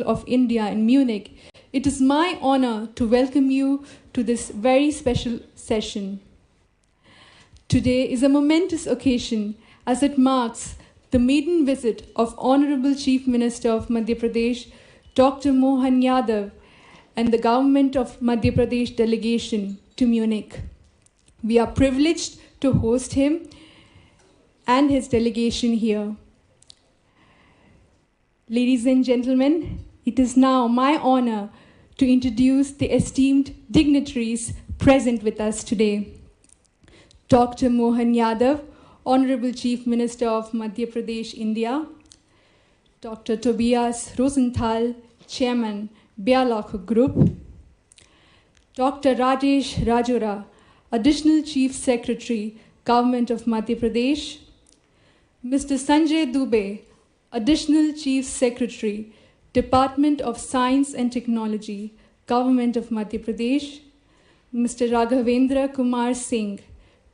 of India in Munich, it is my honor to welcome you to this very special session. Today is a momentous occasion as it marks the maiden visit of Honorable Chief Minister of Madhya Pradesh, Dr. Mohan Yadav, and the Government of Madhya Pradesh delegation to Munich. We are privileged to host him and his delegation here. Ladies and gentlemen, it is now my honor to introduce the esteemed dignitaries present with us today. Dr. Mohan Yadav, Honorable Chief Minister of Madhya Pradesh, India. Dr. Tobias Rosenthal, Chairman, Bialok Group. Dr. Rajesh Rajora, Additional Chief Secretary, Government of Madhya Pradesh. Mr. Sanjay Dubey, Additional Chief Secretary, Department of Science and Technology, Government of Madhya Pradesh. Mr. Raghavendra Kumar Singh,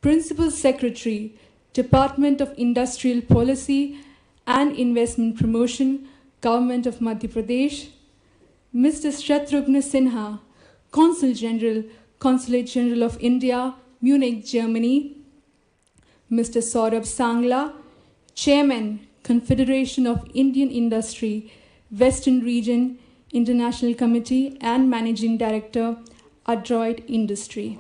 Principal Secretary, Department of Industrial Policy and Investment Promotion, Government of Madhya Pradesh. Mr. Shatrugna Sinha, Consul General, Consulate General of India, Munich, Germany. Mr. Saurabh Sangla, Chairman, Confederation of Indian Industry, Western Region, International Committee, and Managing Director, Adroit Industry.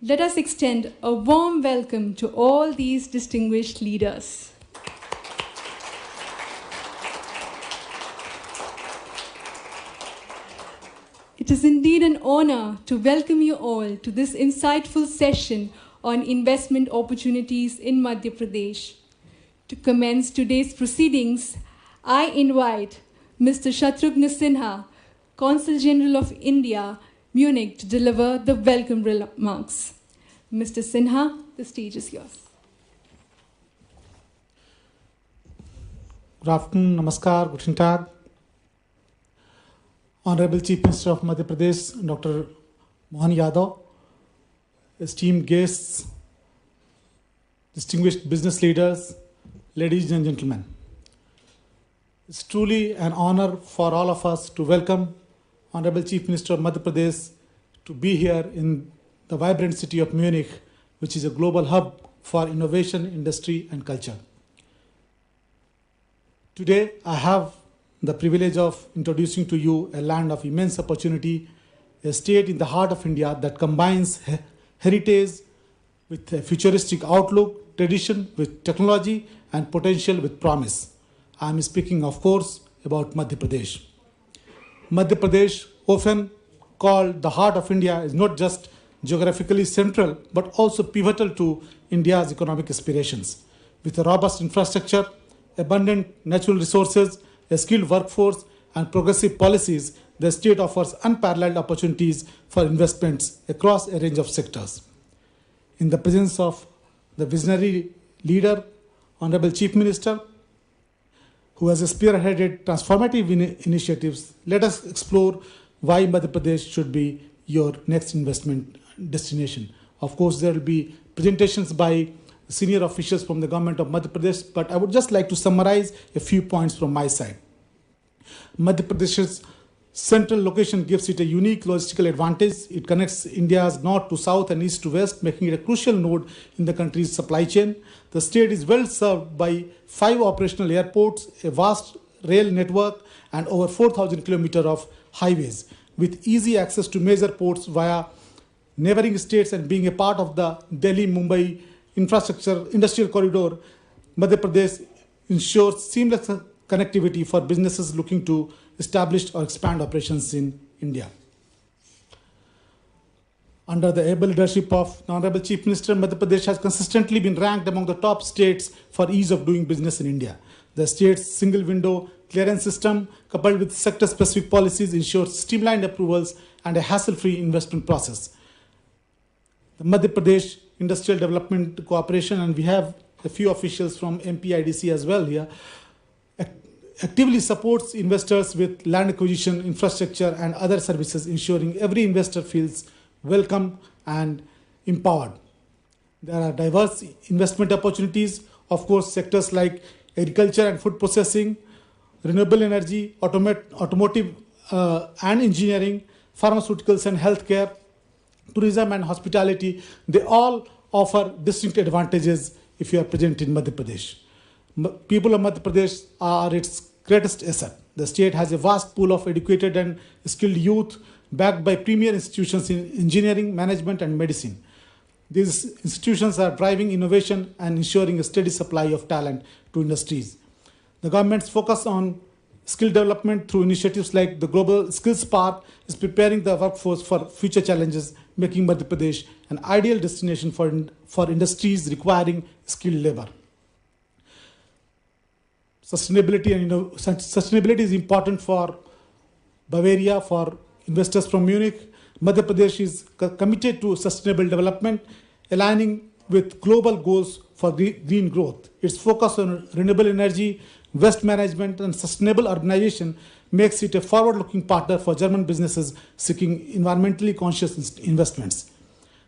Let us extend a warm welcome to all these distinguished leaders. It is indeed an honor to welcome you all to this insightful session on investment opportunities in Madhya Pradesh. To commence today's proceedings, I invite Mr. Shatrugna Sinha, Consul General of India, Munich, to deliver the welcome remarks. Mr. Sinha, the stage is yours. Good afternoon, namaskar, guten tag. Honorable Chief Minister of Madhya Pradesh, Dr. Mohan Yadav, esteemed guests, distinguished business leaders, ladies and gentlemen. It's truly an honor for all of us to welcome Honorable Chief Minister of Madhya Pradesh to be here in the vibrant city of Munich, which is a global hub for innovation, industry, and culture. Today, I have the privilege of introducing to you a land of immense opportunity, a state in the heart of India that combines heritage with a futuristic outlook, tradition with technology, and potential with promise. I am speaking, of course, about Madhya Pradesh. Madhya Pradesh, often called the heart of India, is not just geographically central, but also pivotal to India's economic aspirations. With a robust infrastructure, abundant natural resources, a skilled workforce, and progressive policies, the state offers unparalleled opportunities for investments across a range of sectors. In the presence of the visionary leader, Honorable Chief Minister, who has spearheaded transformative initiatives, let us explore why Madhya Pradesh should be your next investment destination. Of course, there will be presentations by senior officials from the government of Madhya Pradesh, but I would just like to summarize a few points from my side. Madhya Pradesh's central location gives it a unique logistical advantage. It connects India's north to south and east to west, making it a crucial node in the country's supply chain. The state is well served by 5 operational airports, a vast rail network, and over 4,000 kilometers of highways, with easy access to major ports via neighboring states. And being a part of the Delhi-Mumbai industrial corridor, Madhya Pradesh ensures seamless connectivity for businesses looking to establish or expand operations in India. Under the able leadership of the Honorable Chief Minister, Madhya Pradesh has consistently been ranked among the top states for ease of doing business in India. The state's single window clearance system, coupled with sector-specific policies, ensures streamlined approvals and a hassle-free investment process. The Madhya Pradesh Industrial Development Corporation, and we have a few officials from MPIDC as well here, actively supports investors with land acquisition, infrastructure, and other services, ensuring every investor feels welcome and empowered. There are diverse investment opportunities, of course, sectors like agriculture and food processing, renewable energy, automotive and engineering, pharmaceuticals and healthcare, tourism and hospitality. They all offer distinct advantages if you are present in Madhya Pradesh. People of Madhya Pradesh are its greatest asset. The state has a vast pool of educated and skilled youth backed by premier institutions in engineering, management, and medicine. These institutions are driving innovation and ensuring a steady supply of talent to industries. The government's focus on skill development through initiatives like the Global Skills Park is preparing the workforce for future challenges, making Madhya Pradesh an ideal destination for industries requiring skilled labor. Sustainability is important for Bavaria, for investors from Munich. Madhya Pradesh is committed to sustainable development, aligning with global goals for green growth. Its focus on renewable energy, waste management, and sustainable urbanization makes it a forward-looking partner for German businesses seeking environmentally conscious investments.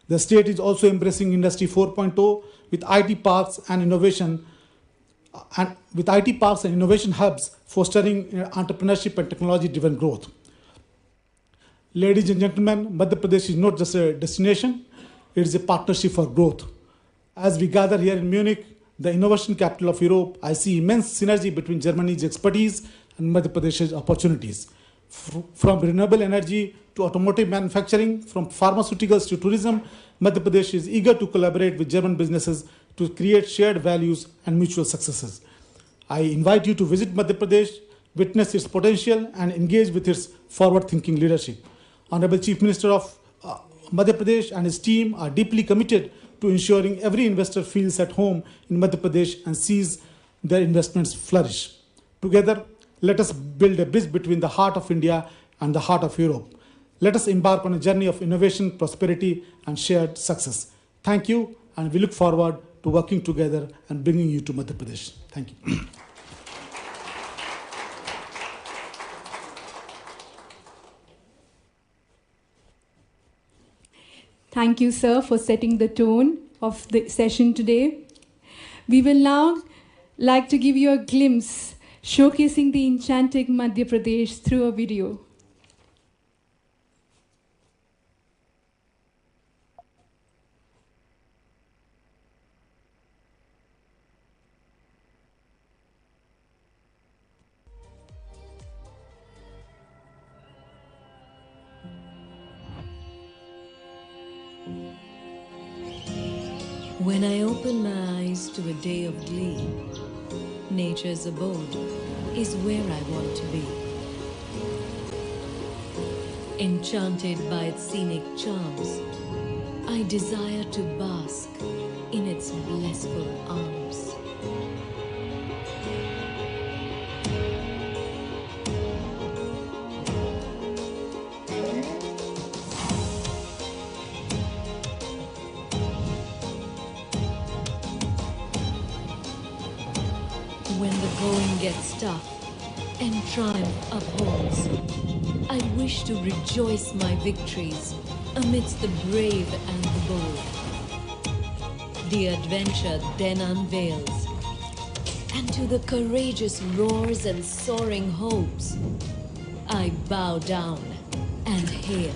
The state is also embracing Industry 4.0 with IT parks and innovation hubs, fostering entrepreneurship and technology-driven growth. Ladies and gentlemen, Madhya Pradesh is not just a destination, it is a partnership for growth. As we gather here in Munich, the innovation capital of Europe, I see immense synergy between Germany's expertise and Madhya Pradesh's opportunities. From renewable energy to automotive manufacturing, from pharmaceuticals to tourism, Madhya Pradesh is eager to collaborate with German businesses to create shared values and mutual successes. I invite you to visit Madhya Pradesh, witness its potential, and engage with its forward-thinking leadership. Honorable Chief Minister of Madhya Pradesh and his team are deeply committed to ensuring every investor feels at home in Madhya Pradesh and sees their investments flourish. Together, let us build a bridge between the heart of India and the heart of Europe. Let us embark on a journey of innovation, prosperity, and shared success. Thank you, and we look forward to working together and bringing you to Madhya Pradesh. Thank you. Thank you, sir, for setting the tone of the session today. We will now like to give you a glimpse showcasing the enchanting Madhya Pradesh through a video. When I open my eyes to a day of glee, nature's abode is where I want to be. Enchanted by its scenic charms, I desire to bask in its blissful arms. When the going gets tough and triumph upholds, I wish to rejoice my victories amidst the brave and the bold. The adventure then unveils, and to the courageous roars and soaring hopes, I bow down and hail.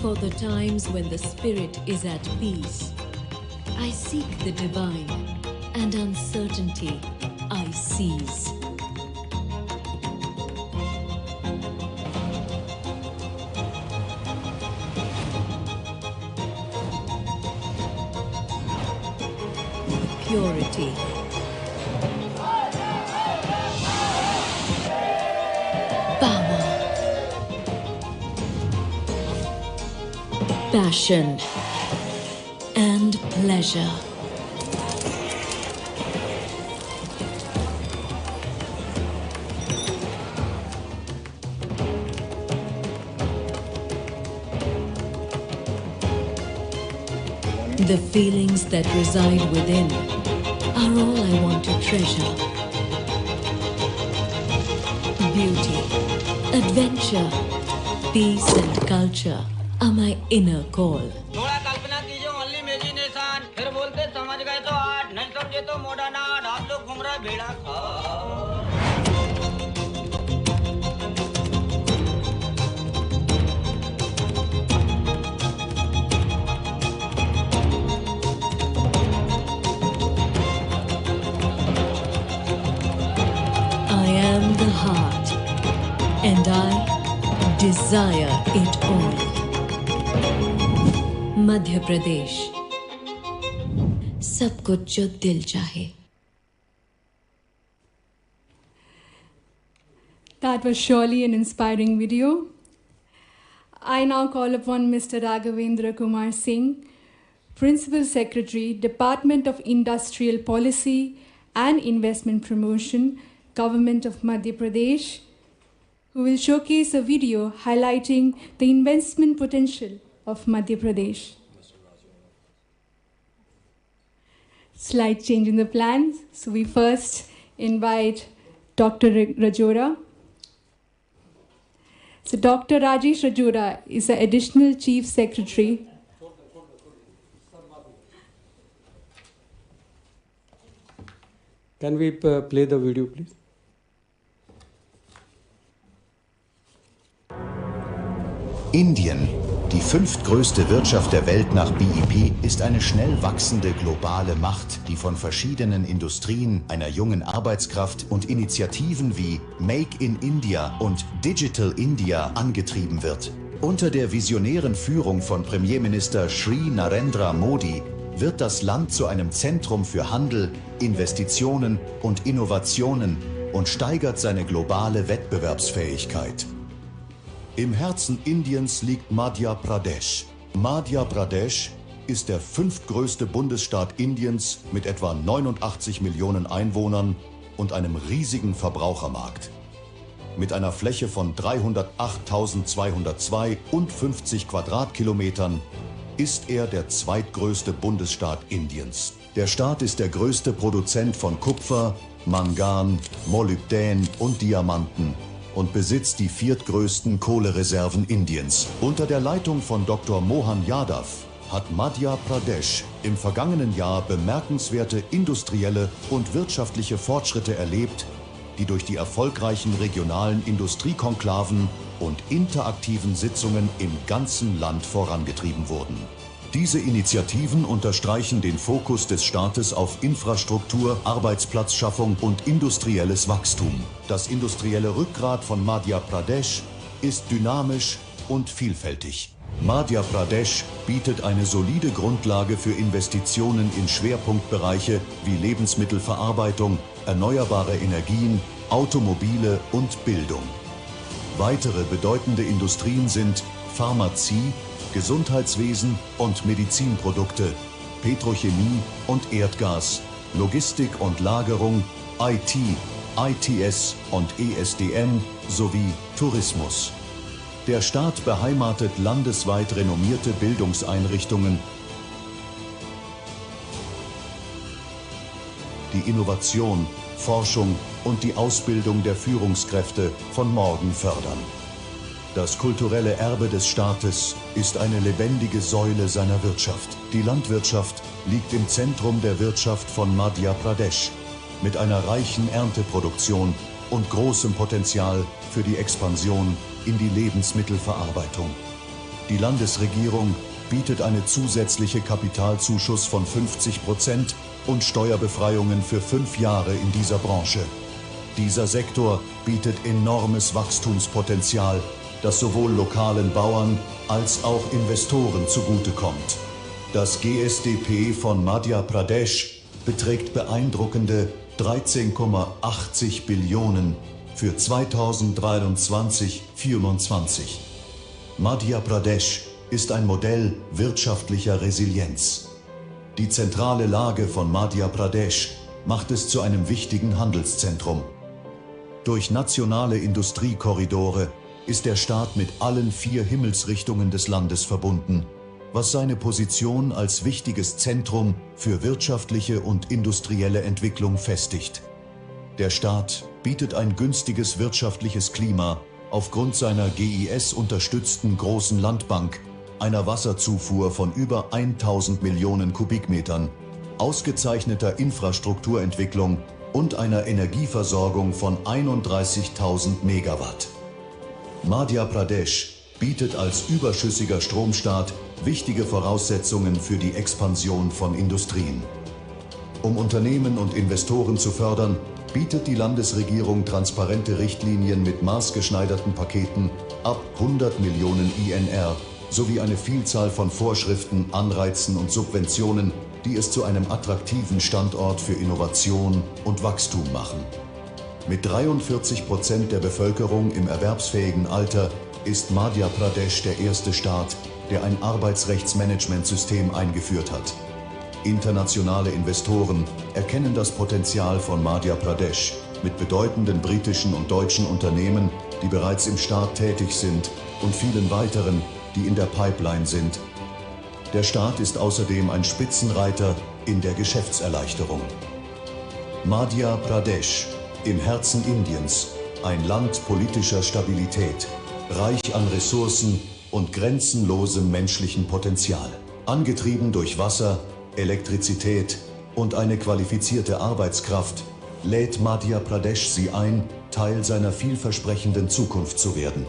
For the times when the spirit is at peace, I seek the divine, and uncertainty I seize. Purity. Power. Passion and pleasure. The feelings that reside within are all I want to treasure. Beauty, adventure, peace and culture are my inner call. थोड़ा कल्पना कीजिए, only imagination. फिर बोलते समझ गए तो art, नहीं समझे तो मॉडर्न आर्ट। आप लोग घूम रहे भेड़ा खा। I am the heart, and I desire it all. Madhya Pradesh, सब कुछ जो दिल चाहे. That was surely an inspiring video. I now call upon Mr. Raghavendra Kumar Singh, Principal Secretary, Department of Industrial Policy and Investment Promotion, Government of Madhya Pradesh, who will showcase a video highlighting the investment potential of Madhya Pradesh. Slight change in the plans. So we first invite Dr. Rajora. So Dr. Rajesh Rajora is the Additional Chief Secretary. Can we play the video, please? Indien, die fünftgrößte Wirtschaft der Welt nach BIP, ist eine schnell wachsende globale Macht, die von verschiedenen Industrien, einer jungen Arbeitskraft und Initiativen wie Make in India und Digital India angetrieben wird. Unter der visionären Führung von Premierminister Shri Narendra Modi wird das Land zu einem Zentrum für Handel, Investitionen und Innovationen und steigert seine globale Wettbewerbsfähigkeit. Im Herzen Indiens liegt Madhya Pradesh. Madhya Pradesh ist der fünftgrößte Bundesstaat Indiens mit etwa 89 Millionen Einwohnern und einem riesigen Verbrauchermarkt. Mit einer Fläche von 308.252 Quadratkilometern ist er der zweitgrößte Bundesstaat Indiens. Der Staat ist der größte Produzent von Kupfer, Mangan, Molybdän und Diamanten und besitzt die viertgrößten Kohlereserven Indiens. Unter der Leitung von Dr. Mohan Yadav hat Madhya Pradesh im vergangenen Jahr bemerkenswerte industrielle und wirtschaftliche Fortschritte erlebt, die durch die erfolgreichen regionalen Industriekonklaven und interaktiven Sitzungen im ganzen Land vorangetrieben wurden. Diese Initiativen unterstreichen den Fokus des Staates auf Infrastruktur, Arbeitsplatzschaffung und industrielles Wachstum. Das industrielle Rückgrat von Madhya Pradesh ist dynamisch und vielfältig. Madhya Pradesh bietet eine solide Grundlage für Investitionen in Schwerpunktbereiche wie Lebensmittelverarbeitung, erneuerbare Energien, Automobile und Bildung. Weitere bedeutende Industrien sind Pharmazie, Gesundheitswesen und Medizinprodukte, Petrochemie und Erdgas, Logistik und Lagerung, IT, ITS und ESDM sowie Tourismus. Der Staat beheimatet landesweit renommierte Bildungseinrichtungen, die Innovation, Forschung und die Ausbildung der Führungskräfte von morgen fördern. Das kulturelle Erbe des Staates ist eine lebendige Säule seiner Wirtschaft. Die Landwirtschaft liegt im Zentrum der Wirtschaft von Madhya Pradesh mit einer reichen Ernteproduktion und großem Potenzial für die Expansion in die Lebensmittelverarbeitung. Die Landesregierung bietet eine zusätzliche Kapitalzuschuss von 50% und Steuerbefreiungen für 5 Jahre in dieser Branche. Dieser Sektor bietet enormes Wachstumspotenzial, das sowohl lokalen Bauern als auch Investoren zugutekommt. Das GSDP von Madhya Pradesh beträgt beeindruckende 13,80 Billionen für 2023-24. Madhya Pradesh ist ein Modell wirtschaftlicher Resilienz. Die zentrale Lage von Madhya Pradesh macht es zu einem wichtigen Handelszentrum. Durch nationale Industriekorridore ist der Staat mit allen 4 Himmelsrichtungen des Landes verbunden was seine Position als wichtiges Zentrum für wirtschaftliche und industrielle Entwicklung festigt. Der Staat bietet ein günstiges wirtschaftliches Klima aufgrund seiner GIS-unterstützten großen Landbank, einer Wasserzufuhr von über 1000 Millionen Kubikmetern, ausgezeichneter Infrastrukturentwicklung und einer Energieversorgung von 31.000 Megawatt. Madhya Pradesh bietet als überschüssiger Stromstaat wichtige Voraussetzungen für die Expansion von Industrien. Um Unternehmen und Investoren zu fördern, bietet die Landesregierung transparente Richtlinien mit maßgeschneiderten Paketen ab 100 Millionen INR sowie eine Vielzahl von Vorschriften, Anreizen und Subventionen, die es zu einem attraktiven Standort für Innovation und Wachstum machen. Mit 43% der Bevölkerung im erwerbsfähigen Alter ist Madhya Pradesh der erste Staat, der ein Arbeitsrechtsmanagementsystem eingeführt hat. Internationale Investoren erkennen das Potenzial von Madhya Pradesh mit bedeutenden britischen und deutschen Unternehmen, die bereits im Staat tätig sind, und vielen weiteren, die in der Pipeline sind. Der Staat ist außerdem ein Spitzenreiter in der Geschäftserleichterung. Madhya Pradesh, im Herzen Indiens, ein Land politischer Stabilität, reich an Ressourcen und grenzenlosem menschlichen Potenzial. Angetrieben durch Wasser, Elektrizität und eine qualifizierte Arbeitskraft, lädt Madhya Pradesh Sie ein, Teil seiner vielversprechenden Zukunft zu werden.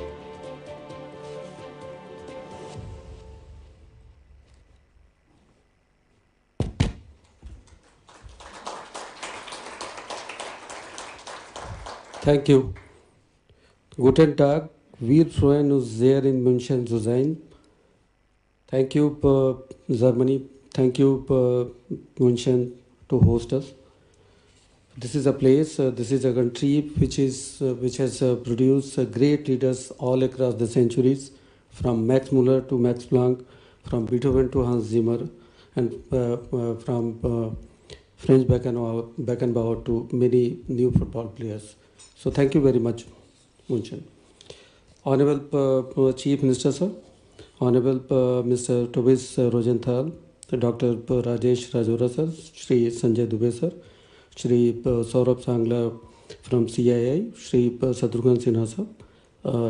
Thank you. Guten Tag, wir freuen uns sehr in München zu sein. Thank you, Germany. Thank you, München, to host us. This is a place, this is a country which has produced great leaders all across the centuries, from Max Muller to Max Planck, from Beethoven to Hans Zimmer, and from Franz Beckenbauer to many new football players. So thank you very much, München. Honorable Chief Minister, sir, Honorable Mr. Tobias Rosenthal, Dr. Rajesh Rajora, sir, Shri Sanjay Dubey, sir, Shri Saurabh Sangla from CII, Shri Sadrughn Sinha, sir,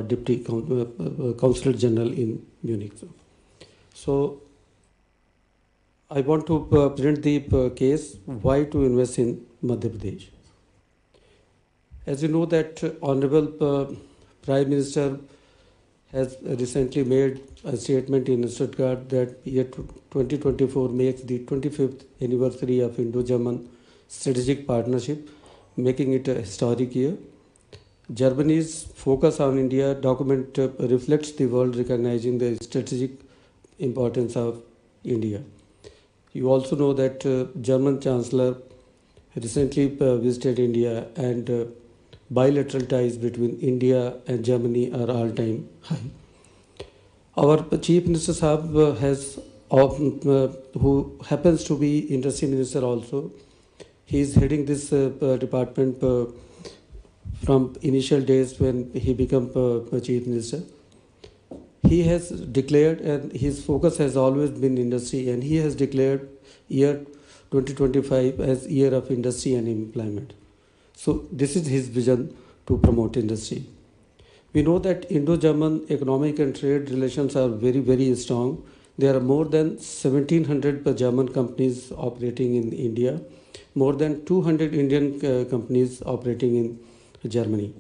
Deputy Consul General in Munich. Sir. So I want to present the case why to invest in Madhya Pradesh. As you know that Honorable Prime Minister has recently made a statement in Stuttgart that year 2024 makes the 25th anniversary of Indo-German strategic partnership, making it a historic year. Germany's focus on India document reflects the world recognizing the strategic importance of India. You also know that German Chancellor recently visited India, and bilateral ties between India and Germany are all-time high. Our Chief Minister Sahab who happens to be Industry Minister also, he is heading this department from initial days when he became Chief Minister. He has declared, and his focus has always been industry, and he has declared year 2025 as year of industry and employment. So this is his vision to promote industry. We know that Indo-German economic and trade relations are very, very strong. There are more than 1,700 German companies operating in India, more than 200 Indian companies operating in Germany.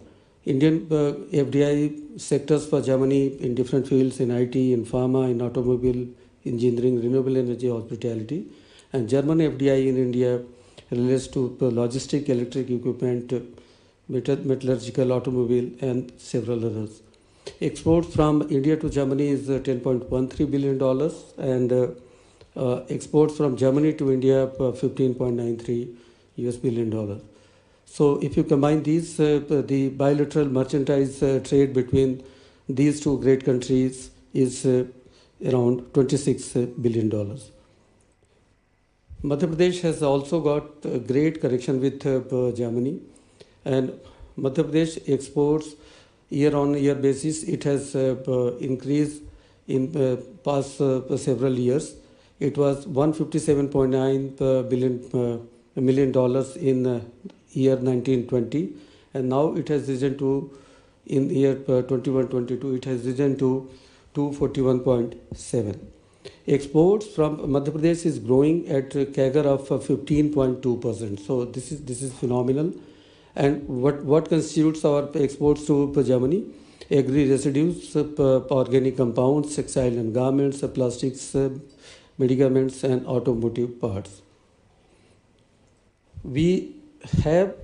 Indian FDI sectors for Germany in different fields, in IT, in pharma, in automobile, engineering, renewable energy, hospitality. And German FDI in India relates to logistic, electric equipment, metallurgical, automobile, and several others. Exports from India to Germany is $10.13 billion, and exports from Germany to India $15.93 billion. So if you combine these, the bilateral merchandise trade between these two great countries is around $26 billion. Madhya Pradesh has also got a great connection with Germany, and Madhya Pradesh exports year-on-year basis. It has increased in past several years. It was $157.9 million in year 1920, and now it has risen to, in year 21-22, it has risen to 241.7. Exports from Madhya Pradesh is growing at a CAGR of 15.2%. So this is phenomenal. And what constitutes our exports to Germany? Agri residues, organic compounds, textile and garments, plastics, medicaments, and automotive parts. We have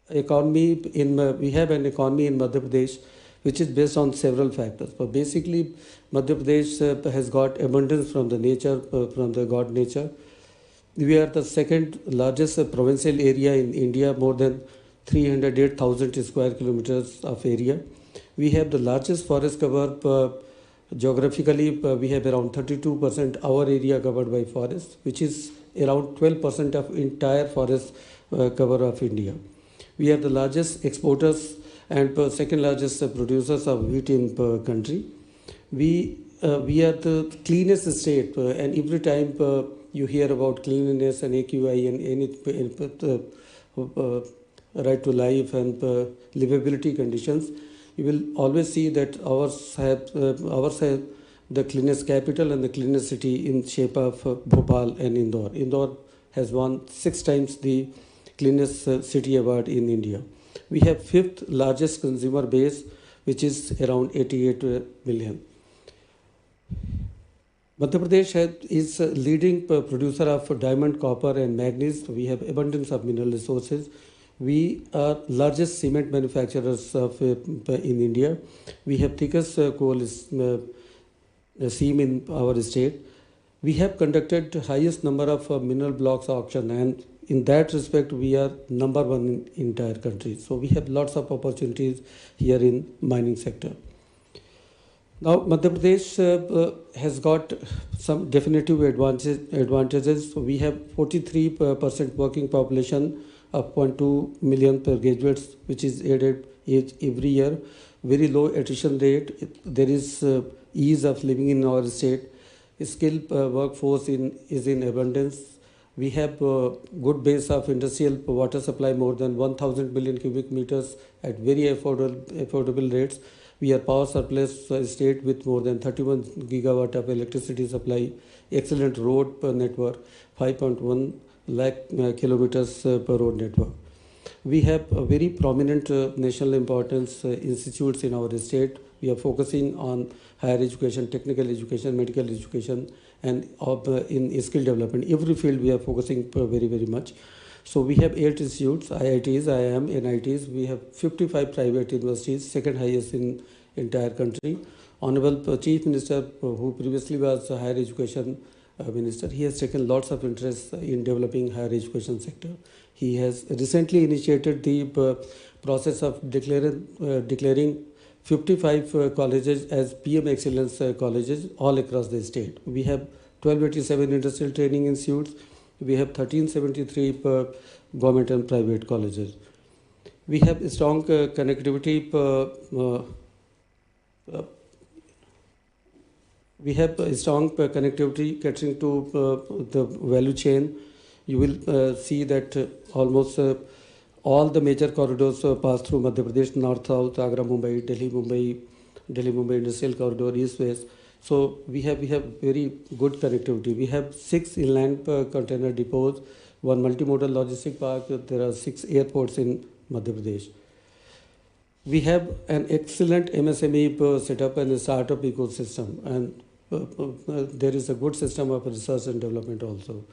an economy in Madhya Pradesh which is based on several factors. But basically, Madhya Pradesh has got abundance from the nature, from the God nature. We are the second largest provincial area in India, more than 308,000 square kilometers of area. We have the largest forest cover. Geographically, we have around 32% our area covered by forest, which is around 12% of entire forest cover of India. We are the largest exporters and second largest producers of wheat in the country. We are the cleanest state, and every time you hear about cleanliness and AQI and any right to life and livability conditions, you will always see that ours have the cleanest capital and the cleanest city in shape of Bhopal and Indore. Indore has won 6 times the cleanest city award in India. We have 5th largest consumer base, which is around 88 million. Madhya Pradesh is a leading producer of diamond, copper and manganese. We have abundance of mineral resources. We are largest cement manufacturers in India. We have thickest coal seam in our state. We have conducted highest number of mineral blocks auction, and in that respect we are number 1 in entire country. So we have lots of opportunities here in mining sector. Now Madhya Pradesh has got some definitive advantages. We have 43% working population of 0.2 million per graduates, which is added every year. Very low attrition rate. There is ease of living in our state. Skilled workforce is in abundance. We have good base of industrial water supply, more than 1,000 billion cubic meters at very affordable rates. We are power surplus state with more than 31 gigawatt of electricity supply, excellent road network, 5.1 lakh kilometers per road network. We have a very prominent national importance institutes in our state. We are focusing on higher education, technical education, medical education, and in skill development. Every field we are focusing very, very much. So we have 8 institutes, IITs, IIM, NITs. We have 55 private universities, second highest in entire country. Honorable Chief Minister, who previously was a higher education minister, he has taken lots of interest in developing higher education sector. He has recently initiated the process of declaring 55 colleges as PM Excellence colleges all across the state. We have 1287 industrial training institutes. We have 1373 government and private colleges. We have strong connectivity. We have a strong connectivity catering to the value chain. You will see that almost all the major corridors pass through Madhya Pradesh: North, South, Agra, Mumbai, Delhi, Mumbai Industrial Corridor, East, West. So we have very good connectivity. We have 6 inland container depots, 1 multimodal logistic park. There are 6 airports in Madhya Pradesh. We have an excellent MSME setup and a startup ecosystem, and there is a good system of research and development also.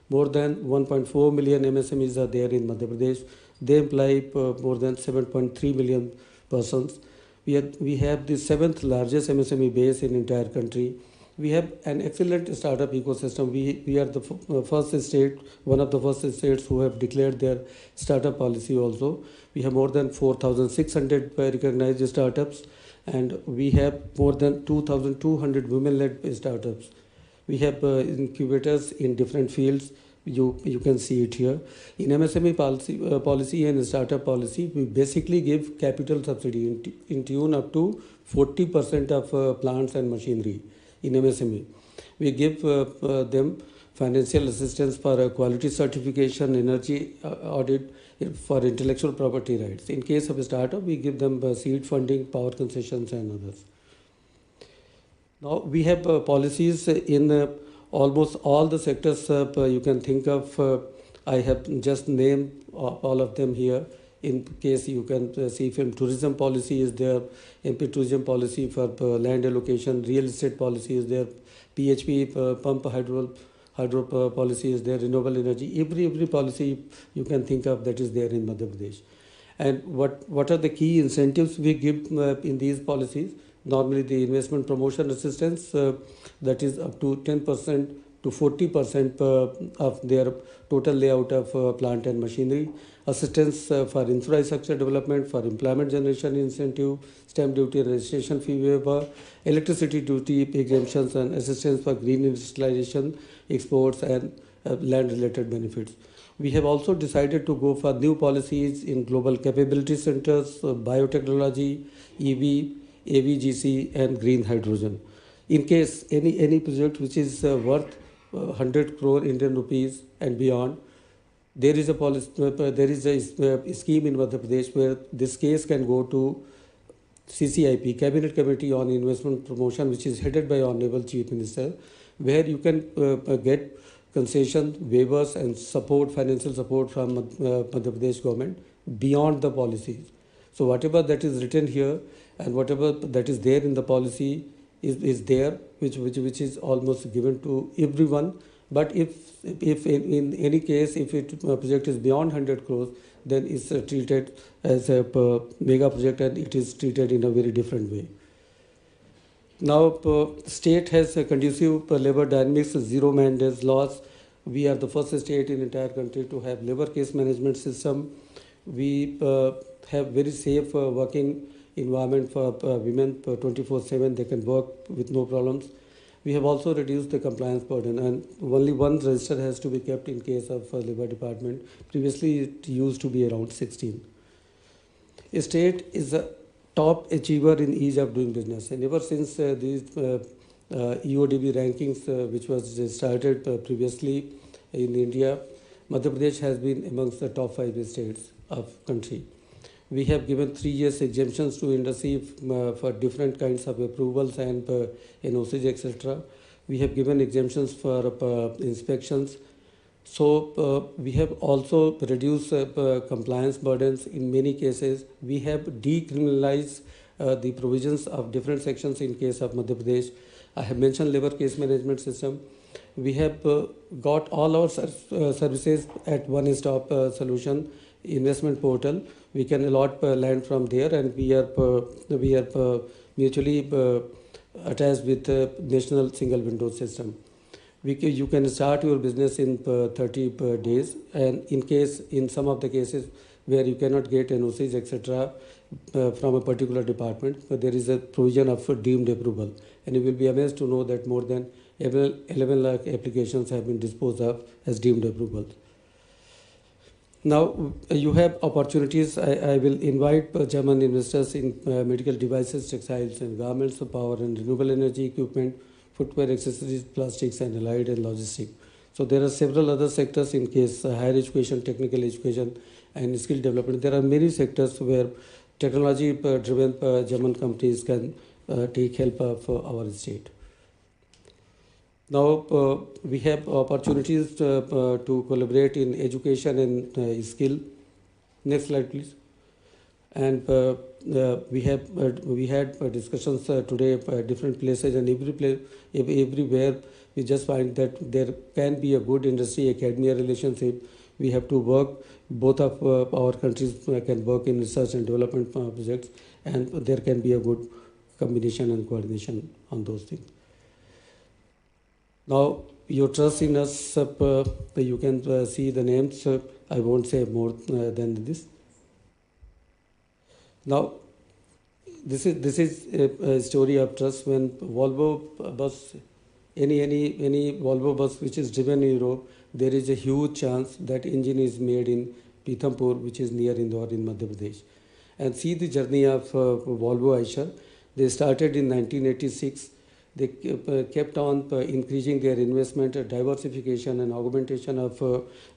More than 1.4 million MSMEs are there in Madhya Pradesh. They employ more than 7.3 million persons. We have the 7th largest MSME base in entire country. We have an excellent startup ecosystem. We are the first state, one of the first states who have declared their startup policy also. We have more than 4,600 recognized startups, and we have more than 2,200 women-led startups. We have incubators in different fields. You can see it here. In MSME policy and startup policy, we basically give capital subsidy in tune up to 40% of plants and machinery in MSME. We give them financial assistance for quality certification, energy audit, for intellectual property rights. In case of a startup, we give them seed funding, power concessions, and others. Now we have policies in almost all the sectors you can think of. I have just named all of them here. In case you can see film, tourism policy is there, MP tourism policy for land allocation, real estate policy is there, PHP pump hydro policy is there, renewable energy, every policy you can think of that is there in Madhya Pradesh. And what are the key incentives we give in these policies? Normally the investment promotion assistance that is up to 10% to 40% of their total layout of plant and machinery. Assistance for infrastructure development, for employment generation incentive, stamp duty registration fee waiver, electricity duty exemptions, and assistance for green industrialization, exports, and land related benefits. We have also decided to go for new policies in global capability centers, biotechnology, EV, AVGC, and green hydrogen. In case any project which is worth 100 crore Indian rupees and beyond, there is a policy, there is a scheme in Madhya Pradesh where this case can go to CCIP, Cabinet Committee on Investment Promotion, which is headed by Honorable Chief Minister, where you can get concession, waivers, and support, financial support from Madhya Pradesh government beyond the policies. So whatever that is written here and whatever that is there in the policy is there, which is almost given to everyone. But if in any case, if it project is beyond 100 crores, then it's treated as a mega project and it is treated in a very different way. Now, state has a conducive labor dynamics, zero man days laws. We are the first state in entire country to have labor case management system. We have very safe working environment for women 24/7. They can work with no problems. We have also reduced the compliance burden, and only one register has to be kept in case of labor department. Previously, it used to be around 16. A state is a top achiever in ease of doing business, and ever since these EODB rankings, which was started previously in India, Madhya Pradesh has been amongst the top 5 states of country. We have given 3 years exemptions to industry for different kinds of approvals and NOCs, etc. We have given exemptions for inspections. So we have also reduced compliance burdens in many cases. We have decriminalized the provisions of different sections in case of Madhya Pradesh. I have mentioned labor case management system. We have got all our services at one-stop solution investment portal. We can allot land from there, and we are mutually attached with the national single window system. You can start your business in 30 days, and in some of the cases where you cannot get NOCs, etc. From a particular department, but there is a provision of deemed approval, and you will be amazed to know that more than 11 lakh applications have been disposed of as deemed approvals. Now you have opportunities. I will invite German investors in medical devices, textiles and garments, power and renewable energy equipment, footwear, accessories, plastics and allied, and logistics. So there are several other sectors in case higher education, technical education and skill development. There are many sectors where technology driven German companies can take help of our state. Now we have opportunities to collaborate in education and skill. Next slide, please. And we had discussions today at different places, and everywhere we just find that there can be a good industry academia relationship. We have to work. Both of our countries can work in research and development projects, and there can be a good combination and coordination on those things. Now, your trust in us, you can see the names. I won't say more than this. Now, this is a story of trust. When Volvo bus, any Volvo bus which is driven in Europe there is a huge chance that engine is made in Pithampur, which is near Indore in Madhya Pradesh. And see the journey of Volvo Eicher. They started in 1986. They kept on increasing their investment, diversification and augmentation of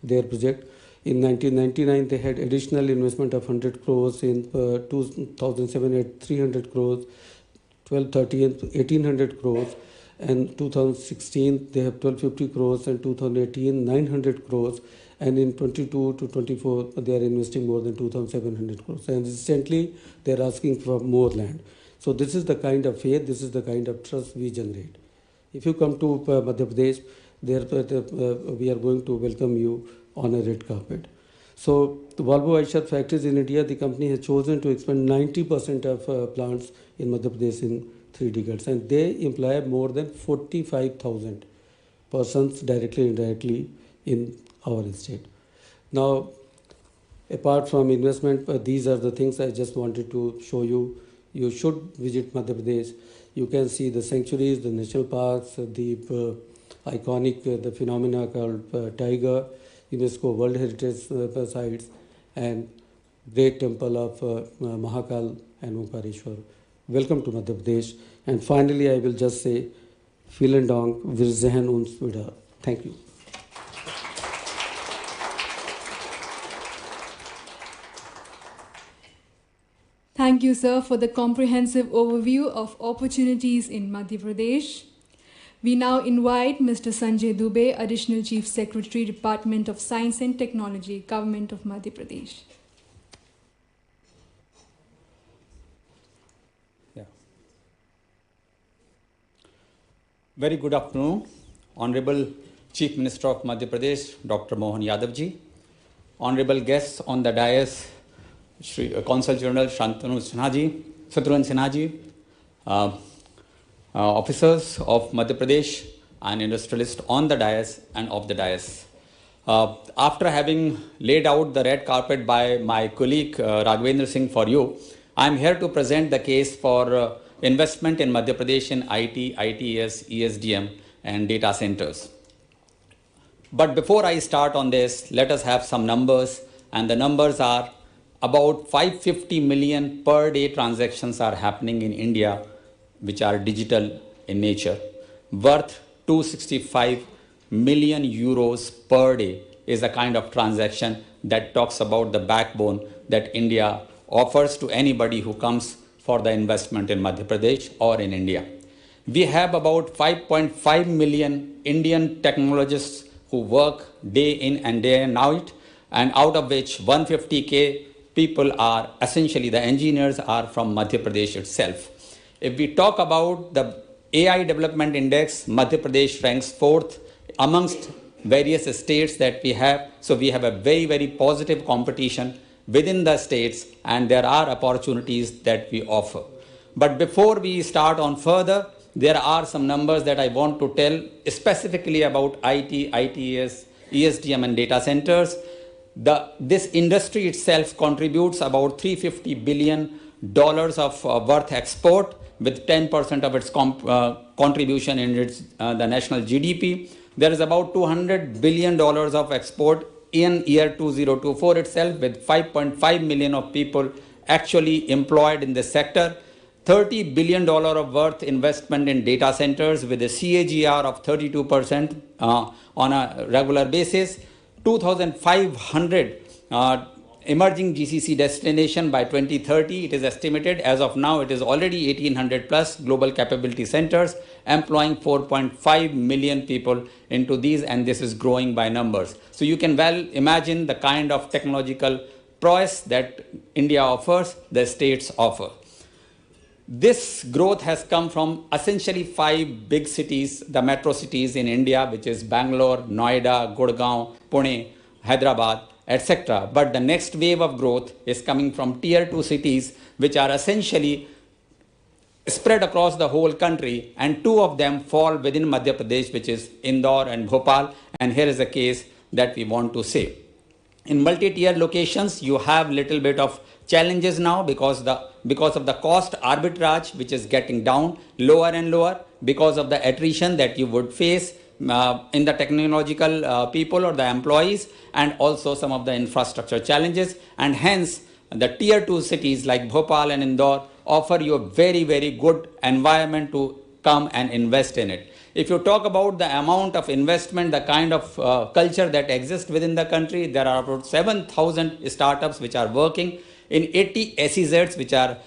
their project. In 1999, they had additional investment of 100 crores. In 2007, at 300 crores, 12, 13, 1800 crores. And 2016, they have 1250 crores, and 2018, 900 crores. And in 22 to 24, they are investing more than 2,700 crores. And recently, they are asking for more land. So this is the kind of faith, this is the kind of trust we generate. If you come to Madhya Pradesh, we are going to welcome you on a red carpet. So the Volvo Eicher factories in India, the company has chosen to expand 90% of plants in Madhya Pradesh in 3 decades. And they employ more than 45,000 persons directly and indirectly in our state. Now, apart from investment, these are the things I just wanted to show you. You should visit Madhya Pradesh. You can see the sanctuaries, the national parks, the iconic the phenomena called Tiger, UNESCO World Heritage Sites, and great temple of Mahakal and Omkareshwar. Welcome to Madhya Pradesh. And finally, I will just say, vielen Dank, wir sehen uns wieder. Thank you. Thank you, sir, for the comprehensive overview of opportunities in Madhya Pradesh. We now invite Mr. Sanjay Dubey, Additional Chief Secretary, Department of Science and Technology, Government of Madhya Pradesh. Yeah. Very good afternoon, Honorable Chief Minister of Madhya Pradesh, Dr. Mohan Yadav ji, honorable guests on the dais, Consul General Shantanu Sinha ji, officers of Madhya Pradesh and industrialists on the dais and off the dais. After having laid out the red carpet by my colleague Raghavendra Singh for you, I am here to present the case for investment in Madhya Pradesh in IT, ITES, ESDM and data centers. But before I start on this, let us have some numbers, and the numbers are about 550 million per day transactions are happening in India, which are digital in nature. Worth 265 million euros per day is a kind of transaction that talks about the backbone that India offers to anybody who comes for the investment in Madhya Pradesh or in India. We have about 5.5 million Indian technologists who work day in and day and out, and out of which 150K people are essentially the engineers are from Madhya Pradesh itself. If we talk about the AI Development Index, Madhya Pradesh ranks 4th amongst various states that we have. So we have a very, very positive competition within the states, and there are opportunities that we offer. But before we start on further, there are some numbers that I want to tell specifically about IT, ITES, ESDM and data centers. This industry itself contributes about $350 billion of worth export, with 10% of its contribution in its, the national GDP. There is about $200 billion of export in year 2024 itself, with 5.5 million of people actually employed in this sector. $30 billion of worth investment in data centers with a CAGR of 32% on a regular basis. 2,500 emerging GCC destination by 2030. It is estimated. As of now, it is already 1,800 plus global capability centers, employing 4.5 million people into these, and this is growing by numbers. So you can well imagine the kind of technological prowess that India offers, the states offer. This growth has come from essentially 5 big cities, the metro cities in India, which is Bangalore, Noida, Gurgaon, Pune, Hyderabad, etc. But the next wave of growth is coming from tier 2 cities, which are essentially spread across the whole country, and 2 of them fall within Madhya Pradesh, which is Indore and Bhopal. And here is a case that we want to say. In multi-tier locations, you have little bit of challenges now because of the cost arbitrage, which is getting down lower and lower, because of the attrition that you would face in the technological people or the employees, and also some of the infrastructure challenges. And hence, the tier 2 cities like Bhopal and Indore offer you a very, very good environment to come and invest in it. If you talk about the amount of investment, the kind of culture that exists within the country, there are about 7,000 startups which are working in 80 SEZs which are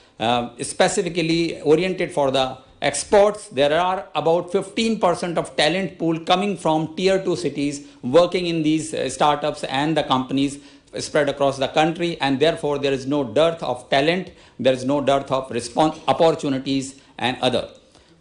specifically oriented for the exports. There are about 15% of talent pool coming from tier 2 cities working in these startups and the companies spread across the country, and therefore there is no dearth of talent, there is no dearth of opportunities and other.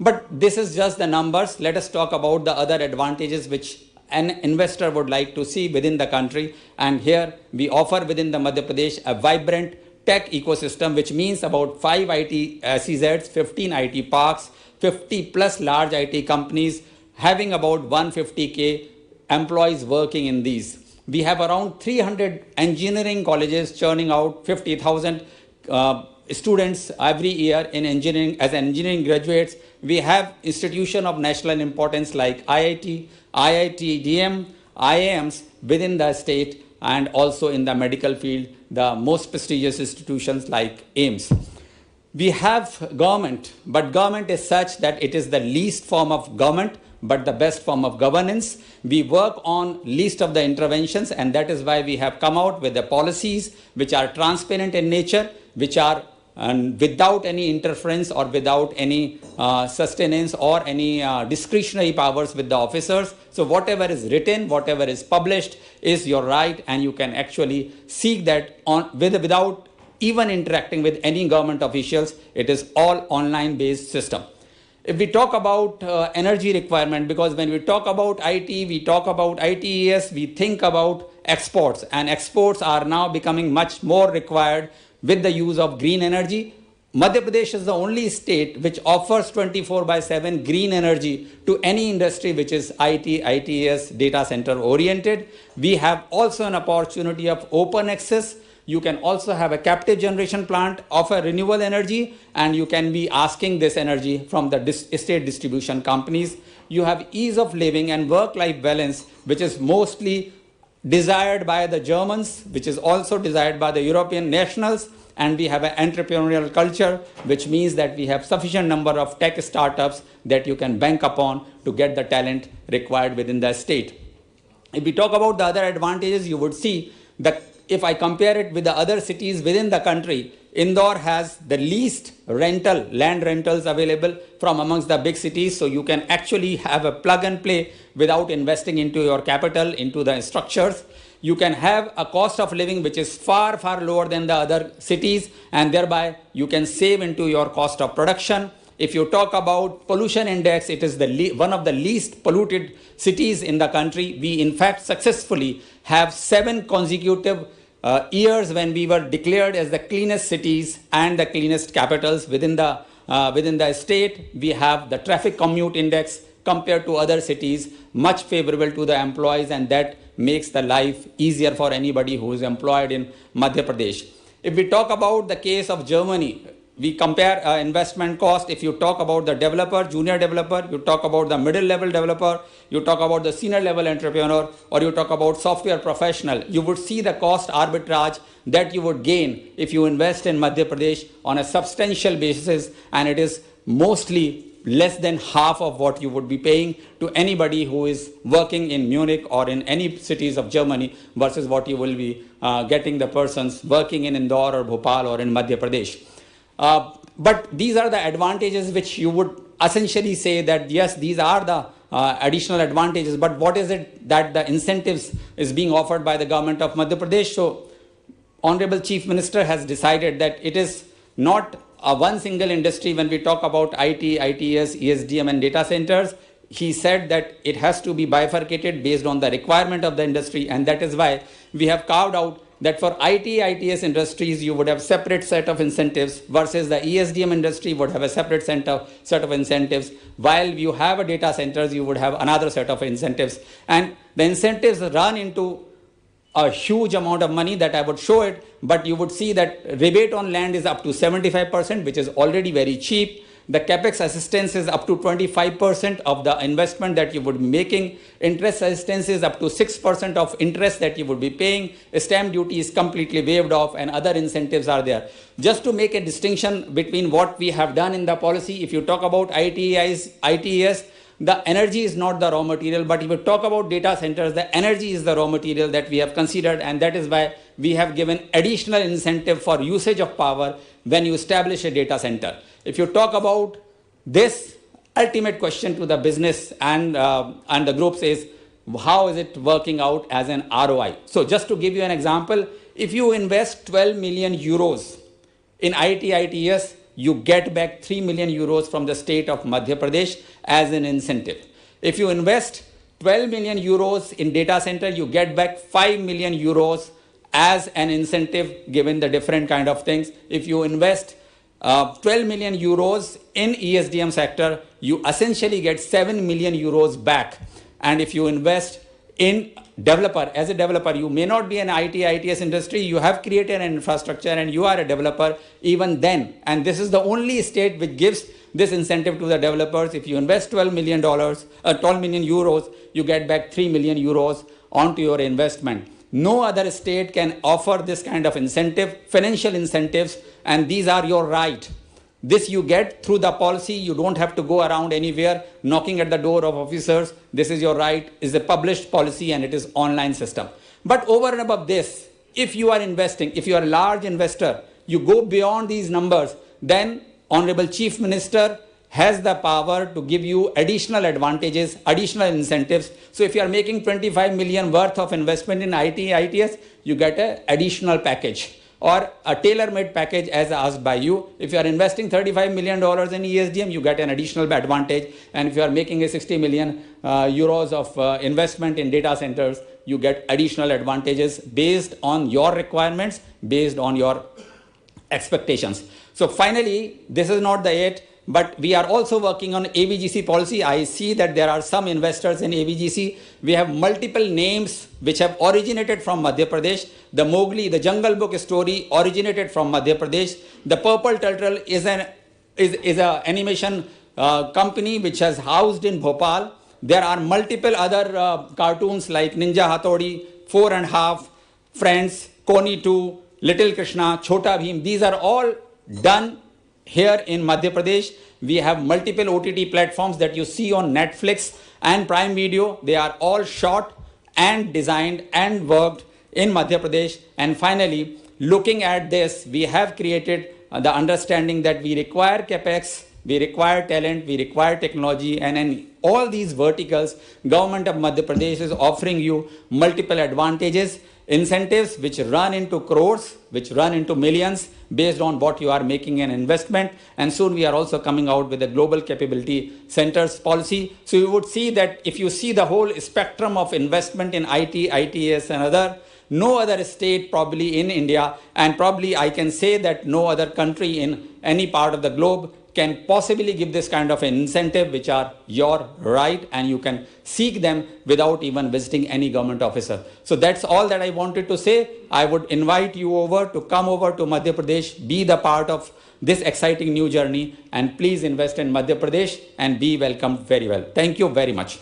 But this is just the numbers. Let us talk about the other advantages which an investor would like to see within the country. And here we offer within the Madhya Pradesh a vibrant tech ecosystem, which means about 5 IT SEZs, 15 IT parks, 50 plus large IT companies having about 150K employees working in these. We have around 300 engineering colleges churning out 50,000 students every year in engineering as engineering graduates. We have institutions of national importance like IIT, IIT, DM, IIMs within the state, and also in the medical field, the most prestigious institutions like AIMS. We have government, but government is such that it is the least form of government, but the best form of governance. We work on least of the interventions, and that is why we have come out with the policies which are transparent in nature, which are without any interference or without any sustenance or any discretionary powers with the officers. So whatever is written, whatever is published is your right, and you can actually seek that without even interacting with any government officials. It is all online based system. If we talk about energy requirement, because when we talk about IT, we talk about ITES, we think about exports, and exports are now becoming much more required with the use of green energy. Madhya Pradesh is the only state which offers 24/7 green energy to any industry which is IT, ITES, data center oriented. We have also an opportunity of open access. You can also have a captive generation plant of a renewable energy, and you can be asking this energy from the state distribution companies. You have ease of living and work-life balance, which is mostly desired by the Germans, which is also desired by the European nationals. And we have an entrepreneurial culture, which means that we have sufficient number of tech startups that you can bank upon to get the talent required within the state. If we talk about the other advantages, you would see that if I compare it with the other cities within the country, Indore has the least land rentals available from amongst the big cities. So you can actually have a plug and play without investing into your capital, into the structures. You can have a cost of living which is far, far lower than the other cities, and thereby you can save into your cost of production. If you talk about pollution index, it is one of the least polluted cities in the country. We in fact successfully have 7 consecutive years when we were declared as the cleanest cities and the cleanest capitals within the state. We have the traffic commute index compared to other cities much favorable to the employees, and that makes the life easier for anybody who is employed in Madhya Pradesh. If we talk about the case of Germany, we compare investment cost. If you talk about the developer, junior developer, you talk about the middle level developer, you talk about the senior level entrepreneur, or you talk about software professional, you would see the cost arbitrage that you would gain if you invest in Madhya Pradesh on a substantial basis, and it is mostly less than half of what you would be paying to anybody who is working in Munich or in any cities of Germany versus what you will be getting the persons working in Indore or Bhopal or in Madhya Pradesh. But these are the advantages which you would essentially say that yes, these are the additional advantages, but what is it that the incentives is being offered by the government of Madhya Pradesh? So Honorable Chief Minister has decided that it is not one single industry when we talk about IT, ITS, ESDM and data centers. He said that it has to be bifurcated based on the requirement of the industry, and that is why we have carved out that for IT, ITS industries, you would have separate set of incentives versus the ESDM industry would have a separate set of incentives. While you have a data centers, you would have another set of incentives. And the incentives run into a huge amount of money that I would show it, but you would see that rebate on land is up to 75%, which is already very cheap. The capex assistance is up to 25% of the investment that you would be making. Interest assistance is up to 6% of interest that you would be paying. Stamp duty is completely waived off, and other incentives are there. Just to make a distinction between what we have done in the policy, if you talk about ITES, the energy is not the raw material, but if you talk about data centers, the energy is the raw material that we have considered, and that is why we have given additional incentive for usage of power when you establish a data center. If you talk about this, ultimate question to the business and the groups is, how is it working out as an ROI? So just to give you an example, if you invest 12 million euros in ITES, you get back 3 million euros from the state of Madhya Pradesh as an incentive. If you invest 12 million euros in data center, you get back 5 million euros as an incentive given the different kind of things. If you invest 12 million euros in ESDM sector, you essentially get 7 million euros back. And if you invest in developer, as a developer, you may not be an ITES industry, you have created an infrastructure and you are a developer even then. And this is the only state which gives this incentive to the developers. If you invest $12 million, 12 million euros, you get back 3 million euros onto your investment. No other state can offer this kind of incentive, financial incentives, and these are your right. This you get through the policy. You don't have to go around anywhere knocking at the door of officers. This is your right. It's a published policy and it is online system. But over and above this, if you are investing, if you are a large investor, you go beyond these numbers, then Honorable Chief Minister has the power to give you additional advantages, additional incentives. So if you are making 25 million worth of investment in ITES, you get an additional package, or a tailor-made package as asked by you. If you are investing $35 million in ESDM, you get an additional advantage. And if you are making a 60 million euros of investment in data centers, you get additional advantages based on your requirements, based on your expectations. So finally, this is not the it, but we are also working on AVGC policy. I see that there are some investors in AVGC. We have multiple names which have originated from Madhya Pradesh. The Mowgli, the Jungle Book story originated from Madhya Pradesh. The Purple Turtle is an animation company which has housed in Bhopal. There are multiple other cartoons like Ninja Hattori, 4.5, Friends, Koni 2, Little Krishna, Chota Bheem. These are all done here in Madhya Pradesh. We have multiple OTT platforms that you see on Netflix and Prime Video. They are all shot and designed and worked in Madhya Pradesh. And finally, looking at this, we have created the understanding that we require capex, we require talent, we require technology, and in all these verticals, Government of Madhya Pradesh is offering you multiple advantages, incentives which run into crores, which run into millions based on what you are making an investment. And soon we are also coming out with a global capability centers policy. So you would see that if you see the whole spectrum of investment in IT, ITS and other, no other state probably in India, and probably I can say that no other country in any part of the globe can possibly give this kind of an incentive, which are your right, and you can seek them without even visiting any government officer. So that's all that I wanted to say. I would invite you over to come over to Madhya Pradesh, be the part of this exciting new journey, and please invest in Madhya Pradesh and be welcomed very well. Thank you very much.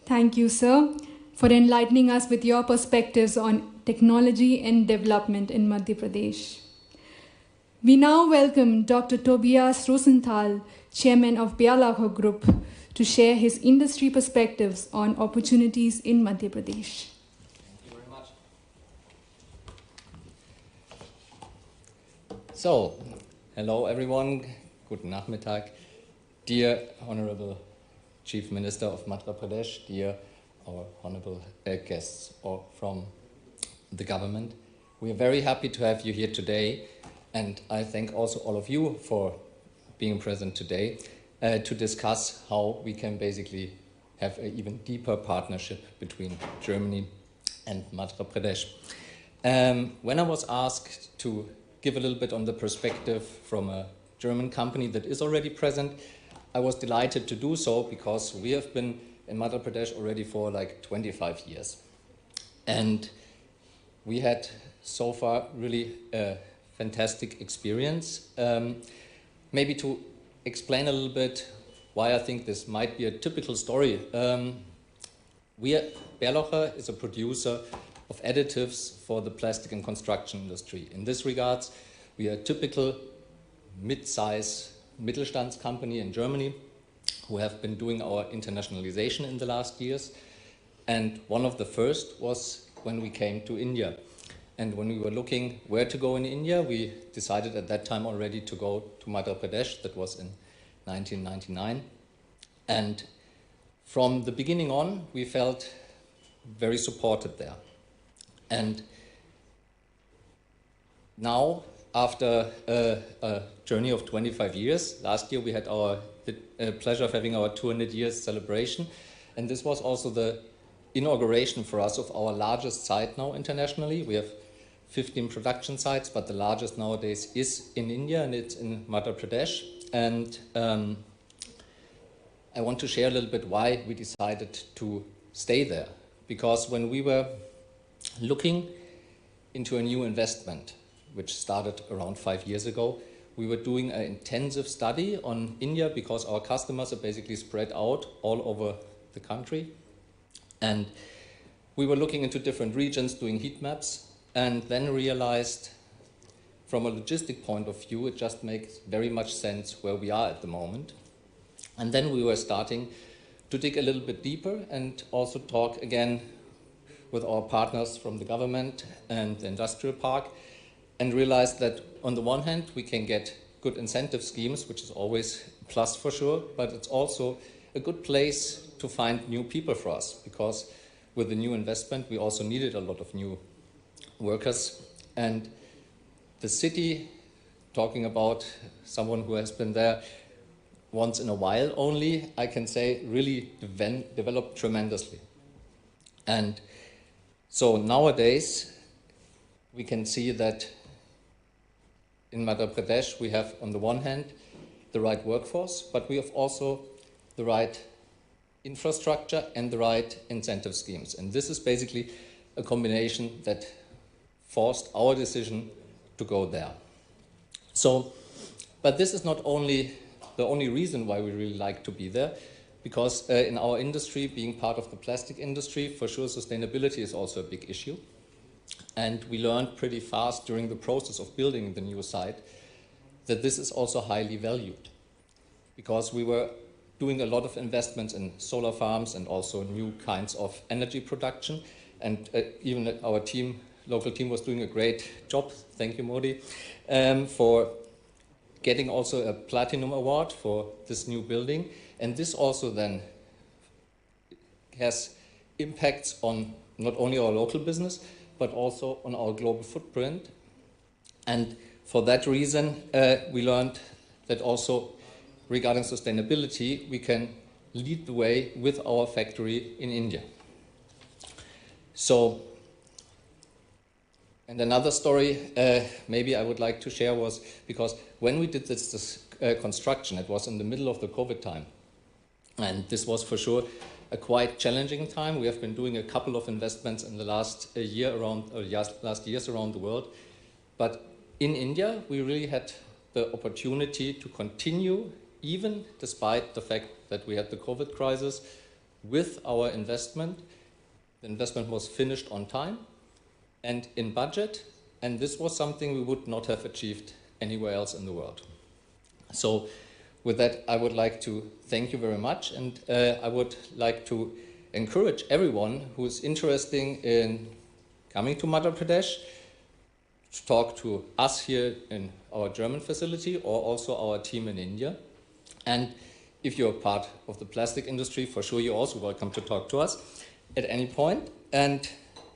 Thank you, sir, for enlightening us with your perspectives on technology and development in Madhya Pradesh. We now welcome Dr. Tobias Rosenthal, Chairman of Bialakho Group, to share his industry perspectives on opportunities in Madhya Pradesh. Thank you very much. So, hello everyone, guten Nachmittag. Dear Honorable Chief Minister of Madhya Pradesh, dear our honorable guests from the government. We are very happy to have you here today, and I thank also all of you for being present today to discuss how we can basically have an even deeper partnership between Germany and Madhya Pradesh. When I was asked to give a little bit on the perspective from a German company that is already present, I was delighted to do so because we have been in Madhya Pradesh already for like 25 years. And we had so far really a fantastic experience. Maybe to explain a little bit why I think this might be a typical story. Bärlocher is a producer of additives for the plastic and construction industry. In this regards, we are a typical mid-size Mittelstands company in Germany who have been doing our internationalization in the last years. And one of the first was when we came to India. And when we were looking where to go in India, we decided at that time already to go to Madhya Pradesh. That was in 1999. And from the beginning on, we felt very supported there. And now, after a journey of 25 years, last year we had the pleasure of having our 200 years celebration. And this was also the inauguration for us of our largest site now internationally. We have 15 production sites, but the largest nowadays is in India, and it's in Madhya Pradesh. And I want to share a little bit why we decided to stay there. Because when we were looking into a new investment, which started around 5 years ago, we were doing an intensive study on India because our customers are basically spread out all over the country. And we were looking into different regions, doing heat maps, and then realized from a logistic point of view, it just makes very much sense where we are at the moment. And then we were starting to dig a little bit deeper and also talk again with our partners from the government and the industrial park, and realized that on the one hand, we can get good incentive schemes, which is always a plus for sure, but it's also a good place to find new people for us, because with the new investment, we also needed a lot of new workers. And the city, talking about someone who has been there once in a while only, I can say really developed tremendously. And so nowadays, we can see that in Madhya Pradesh, we have on the one hand the right workforce, but we have also the right infrastructure and the right incentive schemes. And this is basically a combination that forced our decision to go there. So, but this is not only the only reason why we really like to be there, because in our industry, being part of the plastic industry, for sure sustainability is also a big issue. And we learned pretty fast during the process of building the new site that this is also highly valued, because we were doing a lot of investments in solar farms and also new kinds of energy production. And even our team, local team, was doing a great job. Thank you, Modi, for getting also a platinum award for this new building. And this also then has impacts on not only our local business, but also on our global footprint. And for that reason, we learned that also regarding sustainability, we can lead the way with our factory in India. So, and another story maybe I would like to share was, because when we did this construction, it was in the middle of the COVID time. And this was for sure a quite challenging time. We have been doing a couple of investments in the last years around the world. But in India, we really had the opportunity to continue, even despite the fact that we had the COVID crisis, with our investment. The investment was finished on time and in budget, and this was something we would not have achieved anywhere else in the world. So with that, I would like to thank you very much, and I would like to encourage everyone who is interested in coming to Madhya Pradesh to talk to us here in our German facility or also our team in India. And if you're part of the plastic industry, for sure you're also welcome to talk to us at any point. And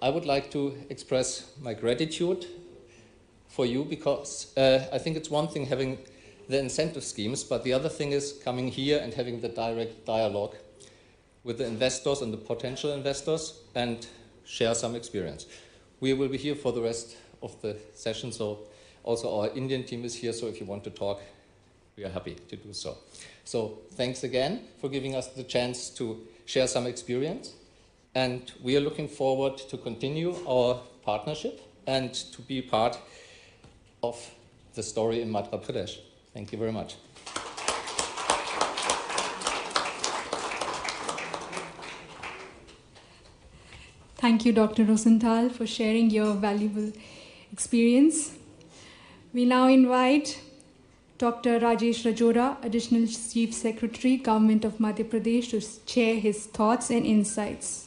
I would like to express my gratitude for you, because I think it's one thing having the incentive schemes, but the other thing is coming here and having the direct dialogue with the investors and the potential investors and share some experience. We will be here for the rest of the session, so also our Indian team is here, so if you want to talk, we are happy to do so. So thanks again for giving us the chance to share some experience. and we are looking forward to continue our partnership and to be part of the story in Madhya Pradesh. Thank you very much. Thank you, Dr. Rosenthal, for sharing your valuable experience. We now invite Dr. Rajesh Rajora, Additional Chief Secretary, Government of Madhya Pradesh, to share his thoughts and insights.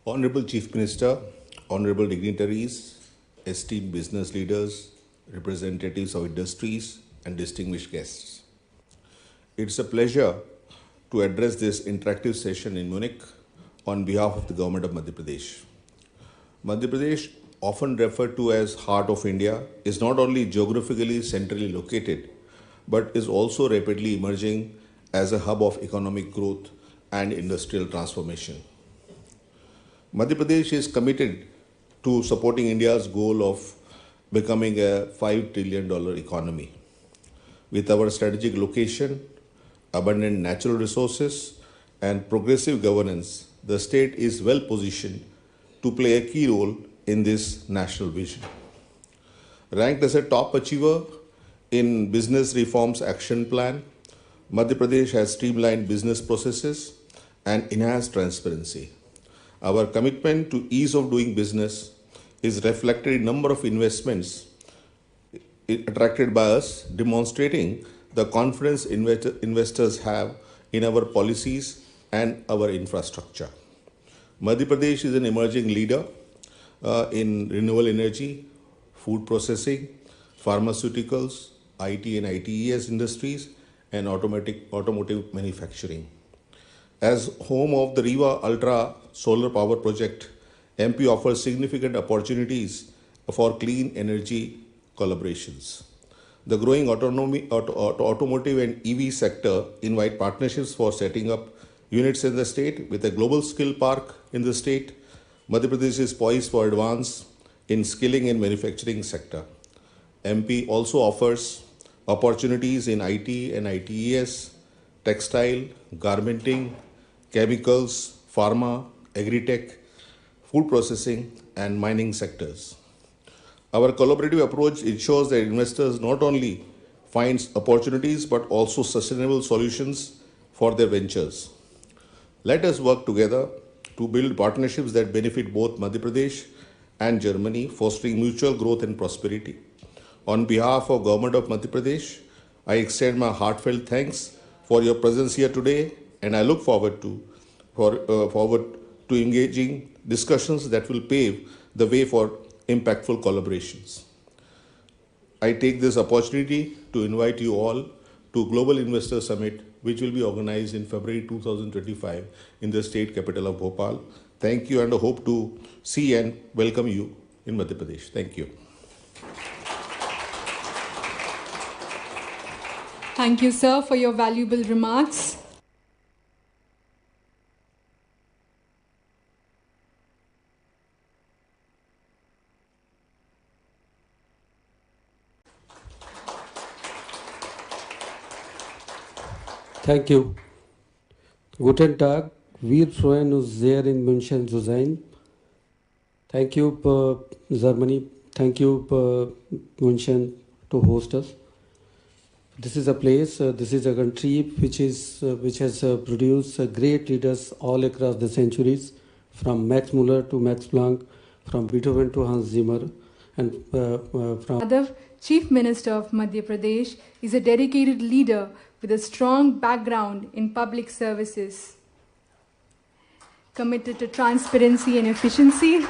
Honorable Chief Minister, honorable dignitaries, esteemed business leaders, representatives of industries, and distinguished guests. It's a pleasure to address this interactive session in Munich on behalf of the Government of Madhya Pradesh. Madhya Pradesh, often referred to as Heart of India, is not only geographically centrally located, but is also rapidly emerging as a hub of economic growth and industrial transformation. Madhya Pradesh is committed to supporting India's goal of becoming a $5 trillion economy. With our strategic location, abundant natural resources, and progressive governance, the state is well positioned to play a key role in this national vision. Ranked as a top achiever in Business Reforms Action Plan, Madhya Pradesh has streamlined business processes and enhanced transparency. Our commitment to ease of doing business is reflected in number of investments attracted by us, demonstrating the confidence investors have in our policies and our infrastructure. Madhya Pradesh is an emerging leader in renewable energy, food processing, pharmaceuticals, IT and ITES industries, and automotive manufacturing. As home of the Riva Ultra solar power project, MP offers significant opportunities for clean energy collaborations. The growing automotive and EV sector invite partnerships for setting up units in the state. With a global skill park in the state, Madhya Pradesh is poised for advance in skilling and manufacturing sector. MP also offers opportunities in IT and ITES, textile, garmenting, chemicals, pharma, agri-tech, food processing, and mining sectors. Our collaborative approach ensures that investors not only find opportunities but also sustainable solutions for their ventures. Let us work together to build partnerships that benefit both Madhya Pradesh and Germany, fostering mutual growth and prosperity. On behalf of Government of Madhya Pradesh, I extend my heartfelt thanks for your presence here today, and I look forward to engaging discussions that will pave the way for impactful collaborations. I take this opportunity to invite you all to Global Investor Summit, which will be organized in February 2025 in the state capital of Bhopal. Thank you, and I hope to see and welcome you in Madhya Pradesh. Thank you. Thank you, sir, for your valuable remarks. Thank you. Guten Tag. Wir freuen uns sehr in München zu sein. Thank you, Germany. Thank you, München, to host us. This is a place, this is a country which has produced great leaders all across the centuries, from Max Muller to Max Planck, from Beethoven to Hans Zimmer, and from Yadav, Chief Minister of Madhya Pradesh, is a dedicated leader with a strong background in public services. Committed to transparency and efficiency,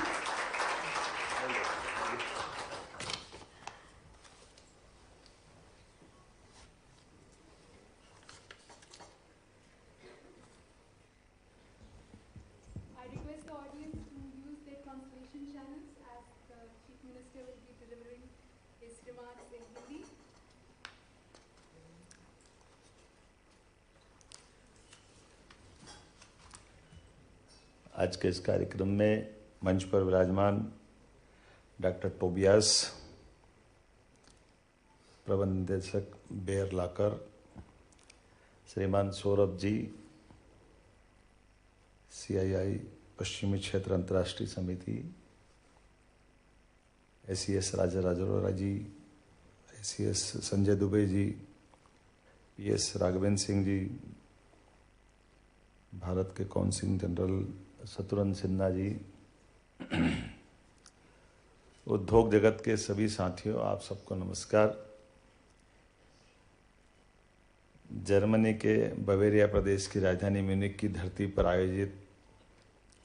आज के इस कार्यक्रम में मंच पर विराजमान doctor Tobias, प्रबंध निदेशक बेयर लाकर, श्रीमान सौरभ जी, CII पश्चिमी क्षेत्र अंतर्राष्ट्रीय समिति, SES राजा राजौरा जी, SES संजय दुबे जी, PS राघवेंद्र सिंह जी, भारत के कौंसिल जनरल शत्रुघ्न सिन्हा जी, उद्योग जगत के सभी साथियों, आप सबको नमस्कार। जर्मनी के बवेरिया प्रदेश की राजधानी म्यूनिख की धरती पर आयोजित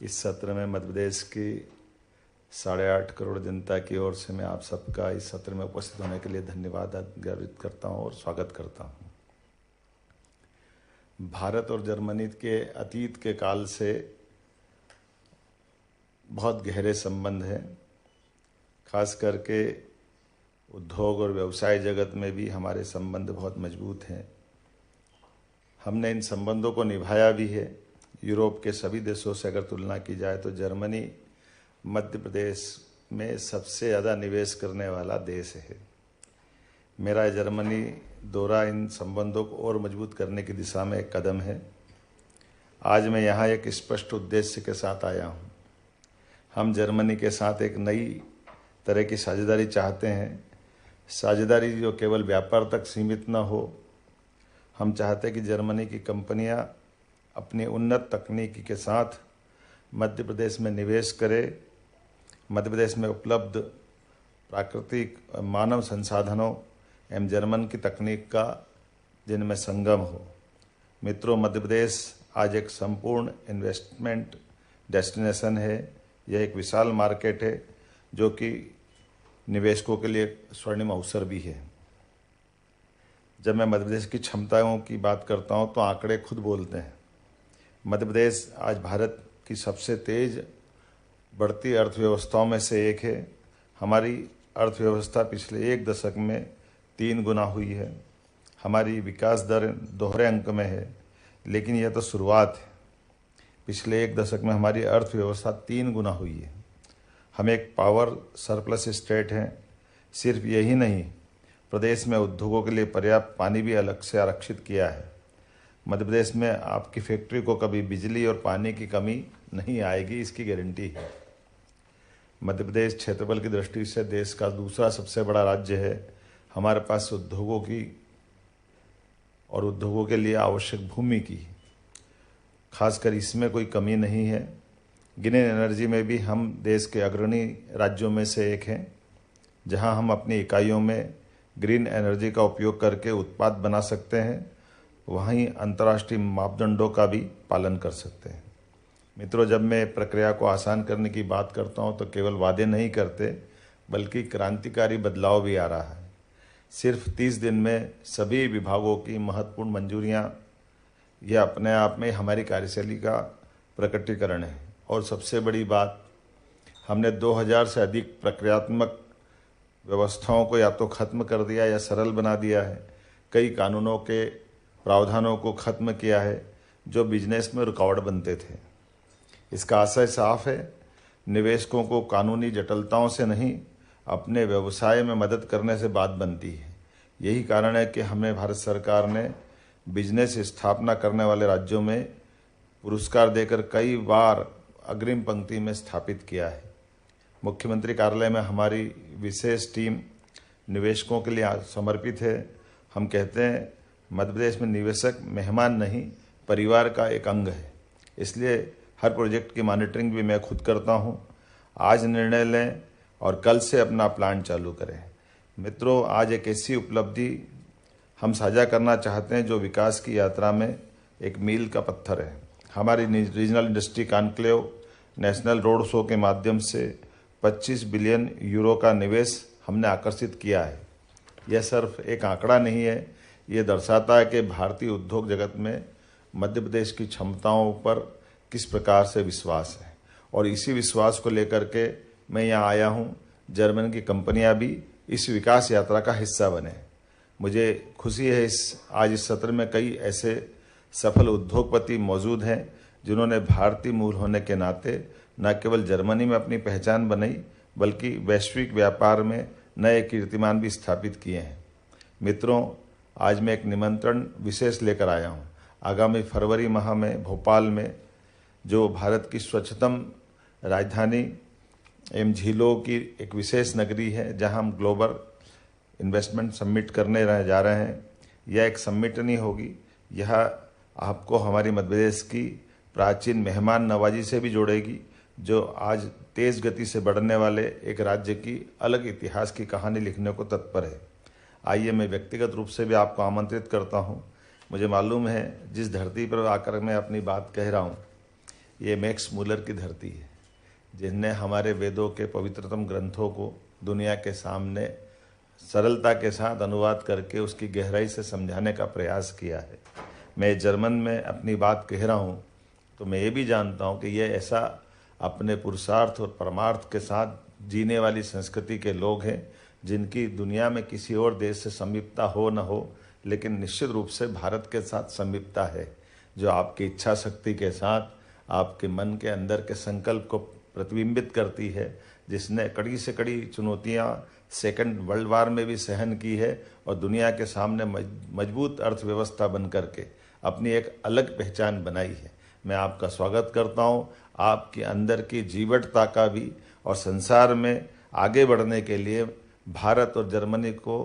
इस सत्र में मध्य प्रदेश की 8.5 करोड़ जनता की ओर से मैं आप सबका इस सत्र में उपस्थित होने के लिए धन्यवाद ज्ञापित करता हूं और स्वागत करता हूं। भारत और जर्मनी के अतीत के काल से बहुत गहरे संबंध हैं। खास करके उद्योग और व्यवसाय जगत में भी हमारे संबंध बहुत मजबूत हैं। हमने इन संबंधों को निभाया भी है। यूरोप के सभी देशों से अगर तुलना की जाए तो जर्मनी मध्य प्रदेश में सबसे ज़्यादा निवेश करने वाला देश है। मेरा जर्मनी दौरा इन संबंधों को और मजबूत करने की दिशा में एक कदम है। आज मैं यहाँ एक स्पष्ट उद्देश्य के साथ आया हूँ। हम जर्मनी के साथ एक नई तरह की साझेदारी चाहते हैं। साझेदारी जो केवल व्यापार तक सीमित न हो। हम चाहते हैं कि जर्मनी की कंपनियां अपनी उन्नत तकनीकी के साथ मध्य प्रदेश में निवेश करें। मध्य प्रदेश में उपलब्ध प्राकृतिक मानव संसाधनों एवं जर्मन की तकनीक का जिनमें संगम हो। मित्रों, मध्य प्रदेश आज एक संपूर्ण इन्वेस्टमेंट डेस्टिनेशन है। यह एक विशाल मार्केट है जो कि निवेशकों के लिए स्वर्णिम अवसर भी है। जब मैं मध्य प्रदेश की क्षमताओं की बात करता हूं तो आंकड़े खुद बोलते हैं। मध्य प्रदेश आज भारत की सबसे तेज बढ़ती अर्थव्यवस्थाओं में से एक है। हमारी अर्थव्यवस्था पिछले एक दशक में 3 गुना हुई है। हमारी विकास दर दोहरे अंक में है, लेकिन यह तो शुरुआत है। पिछले एक दशक में हमारी अर्थव्यवस्था 3 गुना हुई है। हम एक पावर सरप्लस स्टेट हैं। सिर्फ यही नहीं, प्रदेश में उद्योगों के लिए पर्याप्त पानी भी अलग से आरक्षित किया है। मध्य प्रदेश में आपकी फैक्ट्री को कभी बिजली और पानी की कमी नहीं आएगी, इसकी गारंटी है। मध्य प्रदेश क्षेत्रफल की दृष्टि से देश का दूसरा सबसे बड़ा राज्य है। हमारे पास उद्योगों की और उद्योगों के लिए आवश्यक भूमि की खासकर इसमें कोई कमी नहीं है। ग्रीन एनर्जी में भी हम देश के अग्रणी राज्यों में से एक हैं, जहां हम अपनी इकाइयों में ग्रीन एनर्जी का उपयोग करके उत्पाद बना सकते हैं, वहीं अंतर्राष्ट्रीय मापदंडों का भी पालन कर सकते हैं। मित्रों, जब मैं प्रक्रिया को आसान करने की बात करता हूं तो केवल वादे नहीं करते, बल्कि क्रांतिकारी बदलाव भी आ रहा है। सिर्फ 30 दिन में सभी विभागों की महत्वपूर्ण मंजूरियां, यह अपने आप में हमारी कार्यशैली का प्रकटीकरण है। और सबसे बड़ी बात, हमने 2000 से अधिक प्रक्रियात्मक व्यवस्थाओं को या तो खत्म कर दिया या सरल बना दिया है। कई कानूनों के प्रावधानों को खत्म किया है जो बिजनेस में रुकावट बनते थे। इसका आशय साफ है, निवेशकों को कानूनी जटिलताओं से नहीं, अपने व्यवसाय में मदद करने से बात बनती है। यही कारण है कि हमें भारत सरकार ने बिजनेस स्थापना करने वाले राज्यों में पुरस्कार देकर कई बार अग्रिम पंक्ति में स्थापित किया है। मुख्यमंत्री कार्यालय में हमारी विशेष टीम निवेशकों के लिए समर्पित है। हम कहते हैं मध्य प्रदेश में निवेशक मेहमान नहीं, परिवार का एक अंग है। इसलिए हर प्रोजेक्ट की मॉनिटरिंग भी मैं खुद करता हूं। आज निर्णय लें और कल से अपना प्लान चालू करें। मित्रों, आज एक ऐसी उपलब्धि हम साझा करना चाहते हैं जो विकास की यात्रा में एक मील का पत्थर है। हमारी regional industry conclave national road show के माध्यम से 25 बिलियन यूरो का निवेश हमने आकर्षित किया है। यह सिर्फ एक आंकड़ा नहीं है, ये दर्शाता है कि भारतीय उद्योग जगत में मध्य प्रदेश की क्षमताओं पर किस प्रकार से विश्वास है। और इसी विश्वास को लेकर के मैं यहाँ आया हूँ। जर्मन की कंपनियाँ भी इस विकास यात्रा का हिस्सा बने। मुझे खुशी है आज इस सत्र में कई ऐसे सफल उद्योगपति मौजूद हैं जिन्होंने भारतीय मूल होने के नाते न केवल जर्मनी में अपनी पहचान बनाई, बल्कि वैश्विक व्यापार में नए कीर्तिमान भी स्थापित किए हैं। मित्रों, आज मैं एक निमंत्रण विशेष लेकर आया हूँ। आगामी फरवरी माह में भोपाल में जो भारत की स्वच्छतम राजधानी एवं झीलों की एक विशेष नगरी है, जहां हम ग्लोबल इन्वेस्टमेंट समिट करने जा रहे हैं। यह एक समिट नहीं होगी, यह आपको हमारी मध्य प्रदेश की प्राचीन मेहमान नवाजी से भी जोड़ेगी, जो आज तेज़ गति से बढ़ने वाले एक राज्य की अलग इतिहास की कहानी लिखने को तत्पर है। आइए मैं व्यक्तिगत रूप से भी आपको आमंत्रित करता हूं। मुझे मालूम है जिस धरती पर आकर मैं अपनी बात कह रहा हूं, ये मैक्स मूलर की धरती है, जिनने हमारे वेदों के पवित्रतम ग्रंथों को दुनिया के सामने सरलता के साथ अनुवाद करके उसकी गहराई से समझाने का प्रयास किया है। मैं जर्मन में अपनी बात कह रहा हूँ तो मैं ये भी जानता हूँ कि ये ऐसा अपने पुरुषार्थ और परमार्थ के साथ जीने वाली संस्कृति के लोग हैं, जिनकी दुनिया में किसी और देश से समीपता हो न हो, लेकिन निश्चित रूप से भारत के साथ समीपता है, जो आपकी इच्छा शक्ति के साथ आपके मन के अंदर के संकल्प को प्रतिबिंबित करती है, जिसने कड़ी से कड़ी चुनौतियां सेकंड वर्ल्ड वार में भी सहन की है और दुनिया के सामने मजबूत अर्थव्यवस्था बन करके अपनी एक अलग पहचान बनाई है। मैं आपका स्वागत करता हूं, आपके अंदर की जीवटता का भी, और संसार में आगे बढ़ने के लिए भारत और जर्मनी को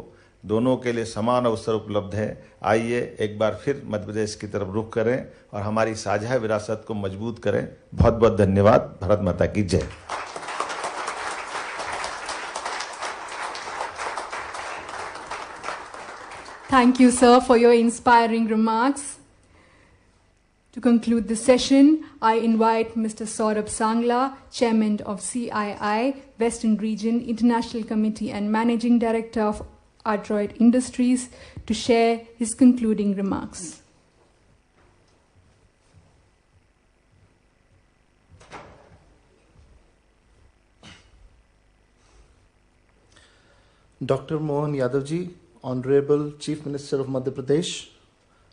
दोनों के लिए समान अवसर उपलब्ध है। आइए एक बार फिर मध्य प्रदेश की तरफ रुख करें और हमारी साझा विरासत को मजबूत करें। बहुत बहुत धन्यवाद। भारत माता की जय। Thank you, sir, for your inspiring remarks. To conclude the session, I invite Mr. Saurabh Sangla, Chairman of CII, Western Region International Committee and Managing Director of Adroit Industries, to share his concluding remarks. Dr. Mohan Yadav ji, Honorable Chief Minister of Madhya Pradesh,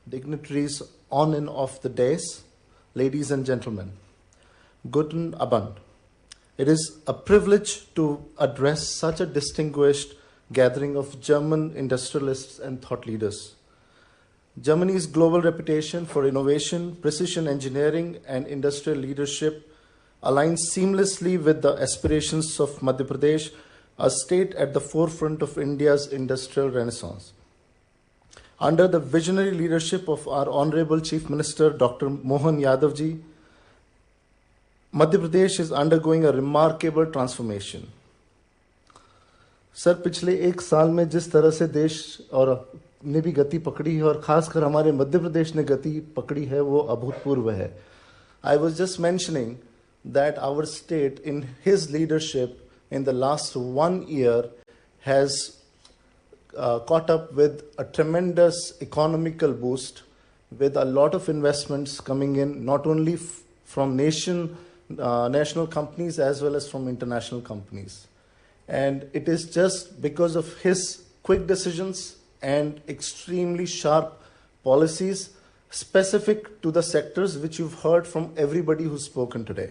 dignitaries on and off the dais, ladies and gentlemen, Guten Abend. It is a privilege to address such a distinguished gathering of German industrialists and thought leaders. Germany's global reputation for innovation, precision engineering, and industrial leadership aligns seamlessly with the aspirations of Madhya Pradesh, a state at the forefront of India's industrial renaissance. Under the visionary leadership of our Honorable Chief Minister, Dr. Mohan Yadav ji, Madhya Pradesh is undergoing a remarkable transformation. Sir, पिछले एक साल में जिस तरह से देश और ने भी गति पकड़ी है, और खासकर हमारे मध्य प्रदेश ने गति पकड़ी है, वो अभूतपूर्व है. I was just mentioning that our state, in his leadership, in the last 1 year, has caught up with a tremendous economical boost, with a lot of investments coming in, not only from national companies as well as from international companies. And it is just because of his quick decisions and extremely sharp policies specific to the sectors which you've heard from everybody who's spoken today.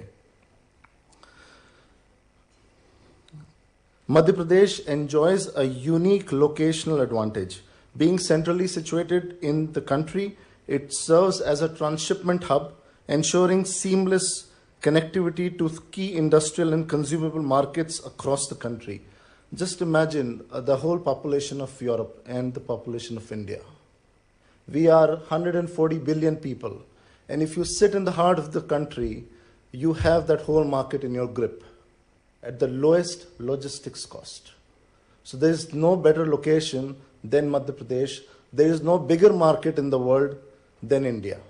Madhya Pradesh enjoys a unique locational advantage. Being centrally situated in the country, it serves as a transshipment hub, ensuring seamless connectivity to key industrial and consumable markets across the country. Just imagine the whole population of Europe and the population of India. We are 140 billion people. And if you sit in the heart of the country, you have that whole market in your grip at the lowest logistics cost. So there is no better location than Madhya Pradesh. There is no bigger market in the world than India.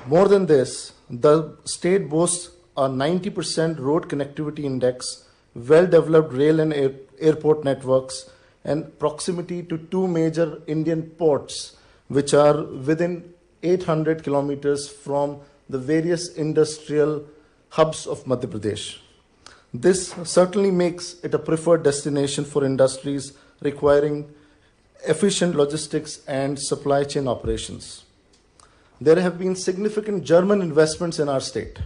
More than this, the state boasts a 90% road connectivity index, well-developed rail and airport networks, and proximity to 2 major Indian ports, which are within 800 kilometers from the various industrial hubs of Madhya Pradesh. This certainly makes it a preferred destination for industries requiring efficient logistics and supply chain operations. There have been significant German investments in our state,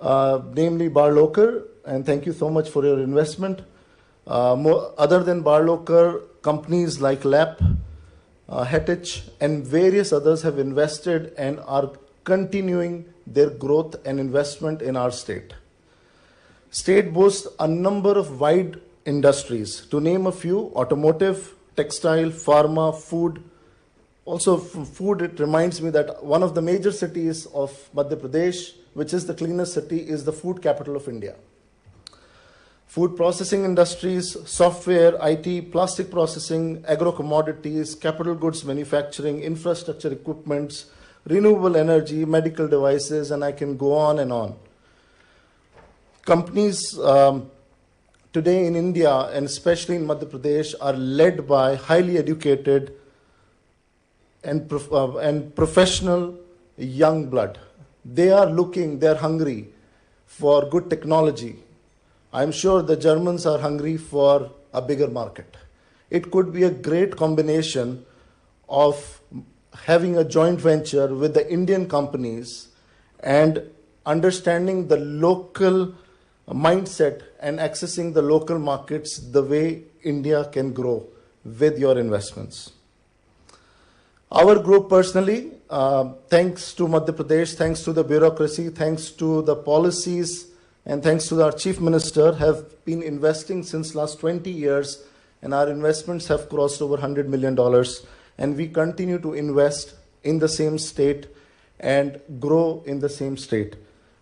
namely Barlocker, and thank you so much for your investment. Other than Barloकर, companies like LAP, Hetich, and various others have invested and are continuing their growth and investment in our state. State boasts a number of wide industries. To name a few: automotive, textile, pharma, food. Also food, it reminds me that one of the major cities of Madhya Pradesh, which is the cleanest city, is the food capital of India. Food processing industries, software, IT, plastic processing, agro-commodities, capital goods manufacturing, infrastructure equipments, renewable energy, medical devices, and I can go on and on. Companies today in India, and especially in Madhya Pradesh, are led by highly educated and professional young blood. They are hungry for good technology. I'm sure the Germans are hungry for a bigger market. It could be a great combination of having a joint venture with the Indian companies and understanding the local mindset and accessing the local markets the way India can grow with your investments. Our group personally, thanks to Madhya Pradesh, thanks to the bureaucracy, thanks to the policies, and thanks to our Chief Minister, have been investing since last 20 years, and our investments have crossed over $100 million, and we continue to invest in the same state and grow in the same state.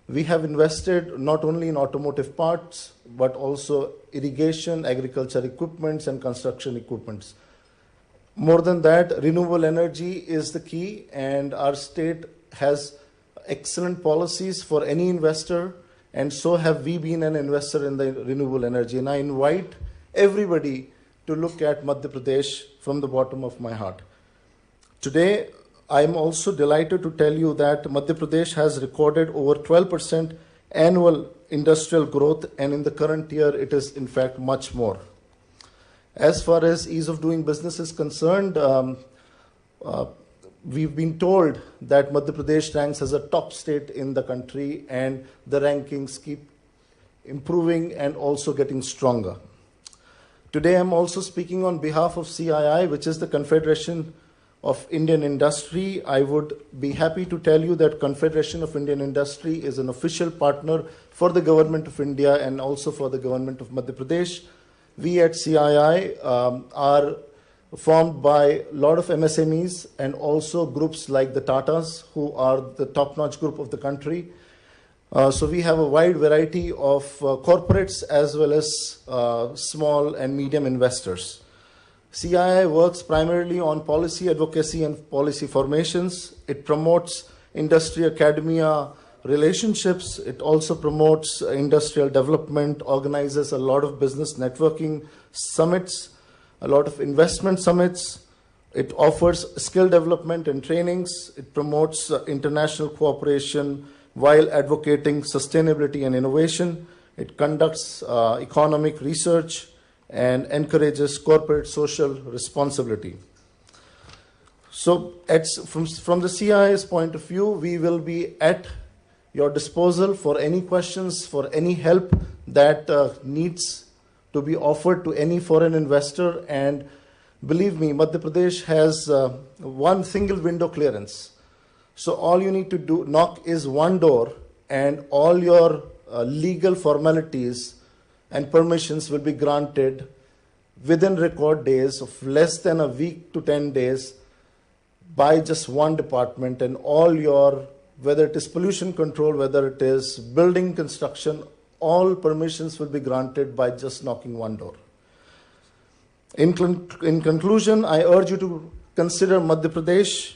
We have invested not only in automotive parts, but also irrigation, agriculture equipments, and construction equipments. More than that, renewable energy is the key, and our state has excellent policies for any investor, and so have we been an investor in the renewable energy. And I invite everybody to look at Madhya Pradesh from the bottom of my heart. Today, I am also delighted to tell you that Madhya Pradesh has recorded over 12% annual industrial growth, and in the current year, it is in fact much more. As far as ease of doing business is concerned, we've been told that Madhya Pradesh ranks as a top state in the country, and the rankings keep improving and also getting stronger. Today, I'm also speaking on behalf of CII, which is the Confederation of Indian Industry. I would be happy to tell you that Confederation of Indian Industry is an official partner for the Government of India and also for the Government of Madhya Pradesh. We at CII are formed by a lot of MSMEs and also groups like the Tatas, who are the top-notch group of the country. So we have a wide variety of corporates as well as small and medium investors. CII works primarily on policy advocacy and policy formations. It promotes industry-academia relationships. It also promotes industrial development, organizes a lot of business networking summits, a lot of investment summits. It offers skill development and trainings. It promotes international cooperation while advocating sustainability and innovation. It conducts economic research and encourages corporate social responsibility. So from the CII's point of view, we will be at your disposal for any questions, for any help that needs to be offered to any foreign investor. And believe me, Madhya Pradesh has one single window clearance. So all you need to do, knock is one door, and all your legal formalities and permissions will be granted within record days of less than a week to 10 days by just one department, and all your, whether it is pollution control, whether it is building construction, all permissions will be granted by just knocking one door. In conclusion, I urge you to consider Madhya Pradesh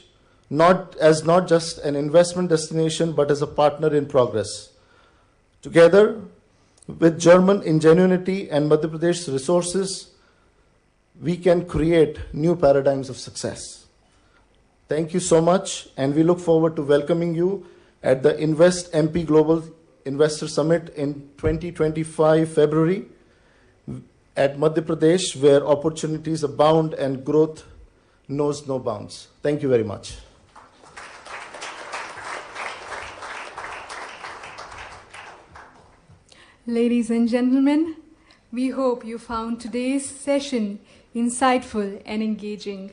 not just an investment destination, but as a partner in progress. Together with German ingenuity and Madhya Pradesh's resources, we can create new paradigms of success. Thank you so much, and we look forward to welcoming you at the Invest MP Global Investor Summit in 2025 February at Madhya Pradesh, where opportunities abound and growth knows no bounds. Thank you very much. Ladies and gentlemen, We hope you found today's session insightful and engaging.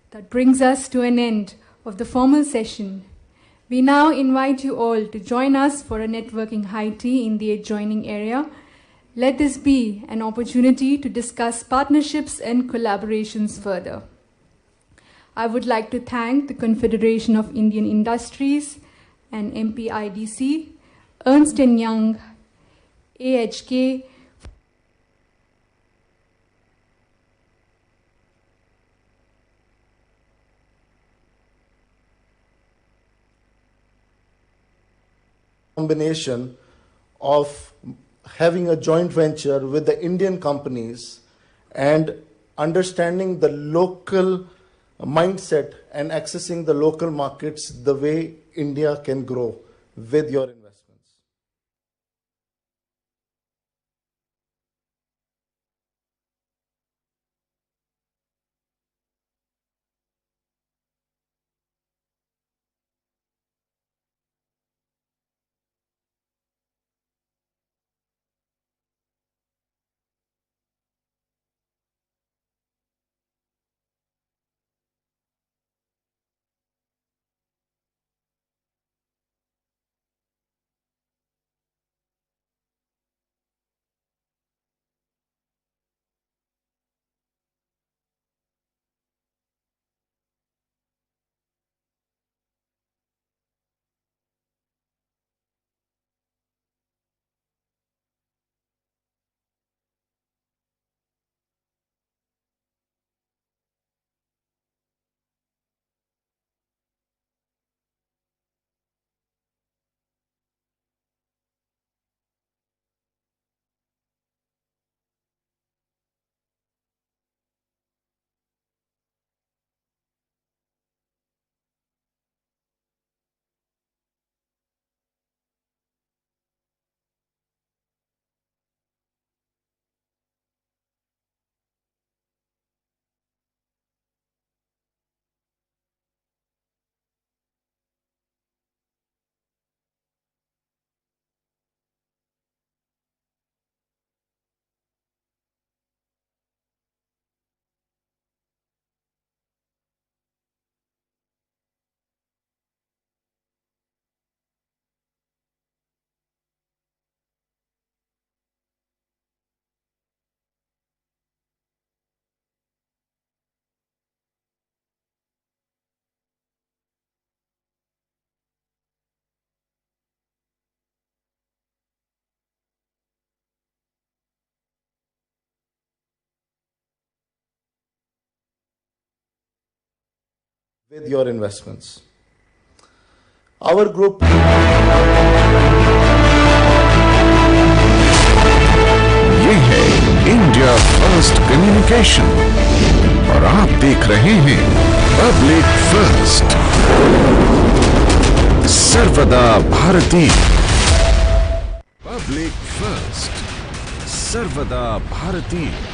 That brings us to an end of the formal session. We now invite you all to join us for a networking high tea in the adjoining area. Let this be an opportunity to discuss partnerships and collaborations further. I would like to thank the Confederation of Indian Industries and MPIDC, Ernst & Young, AHK, combination of having a joint venture with the Indian companies and understanding the local mindset and accessing the local markets the way India can grow with your investments. With your investments. Our group ये है India first communication और आप देख रहे हैं public first, सर्वदा भारतीय। Public first, सर्वदा भारतीय।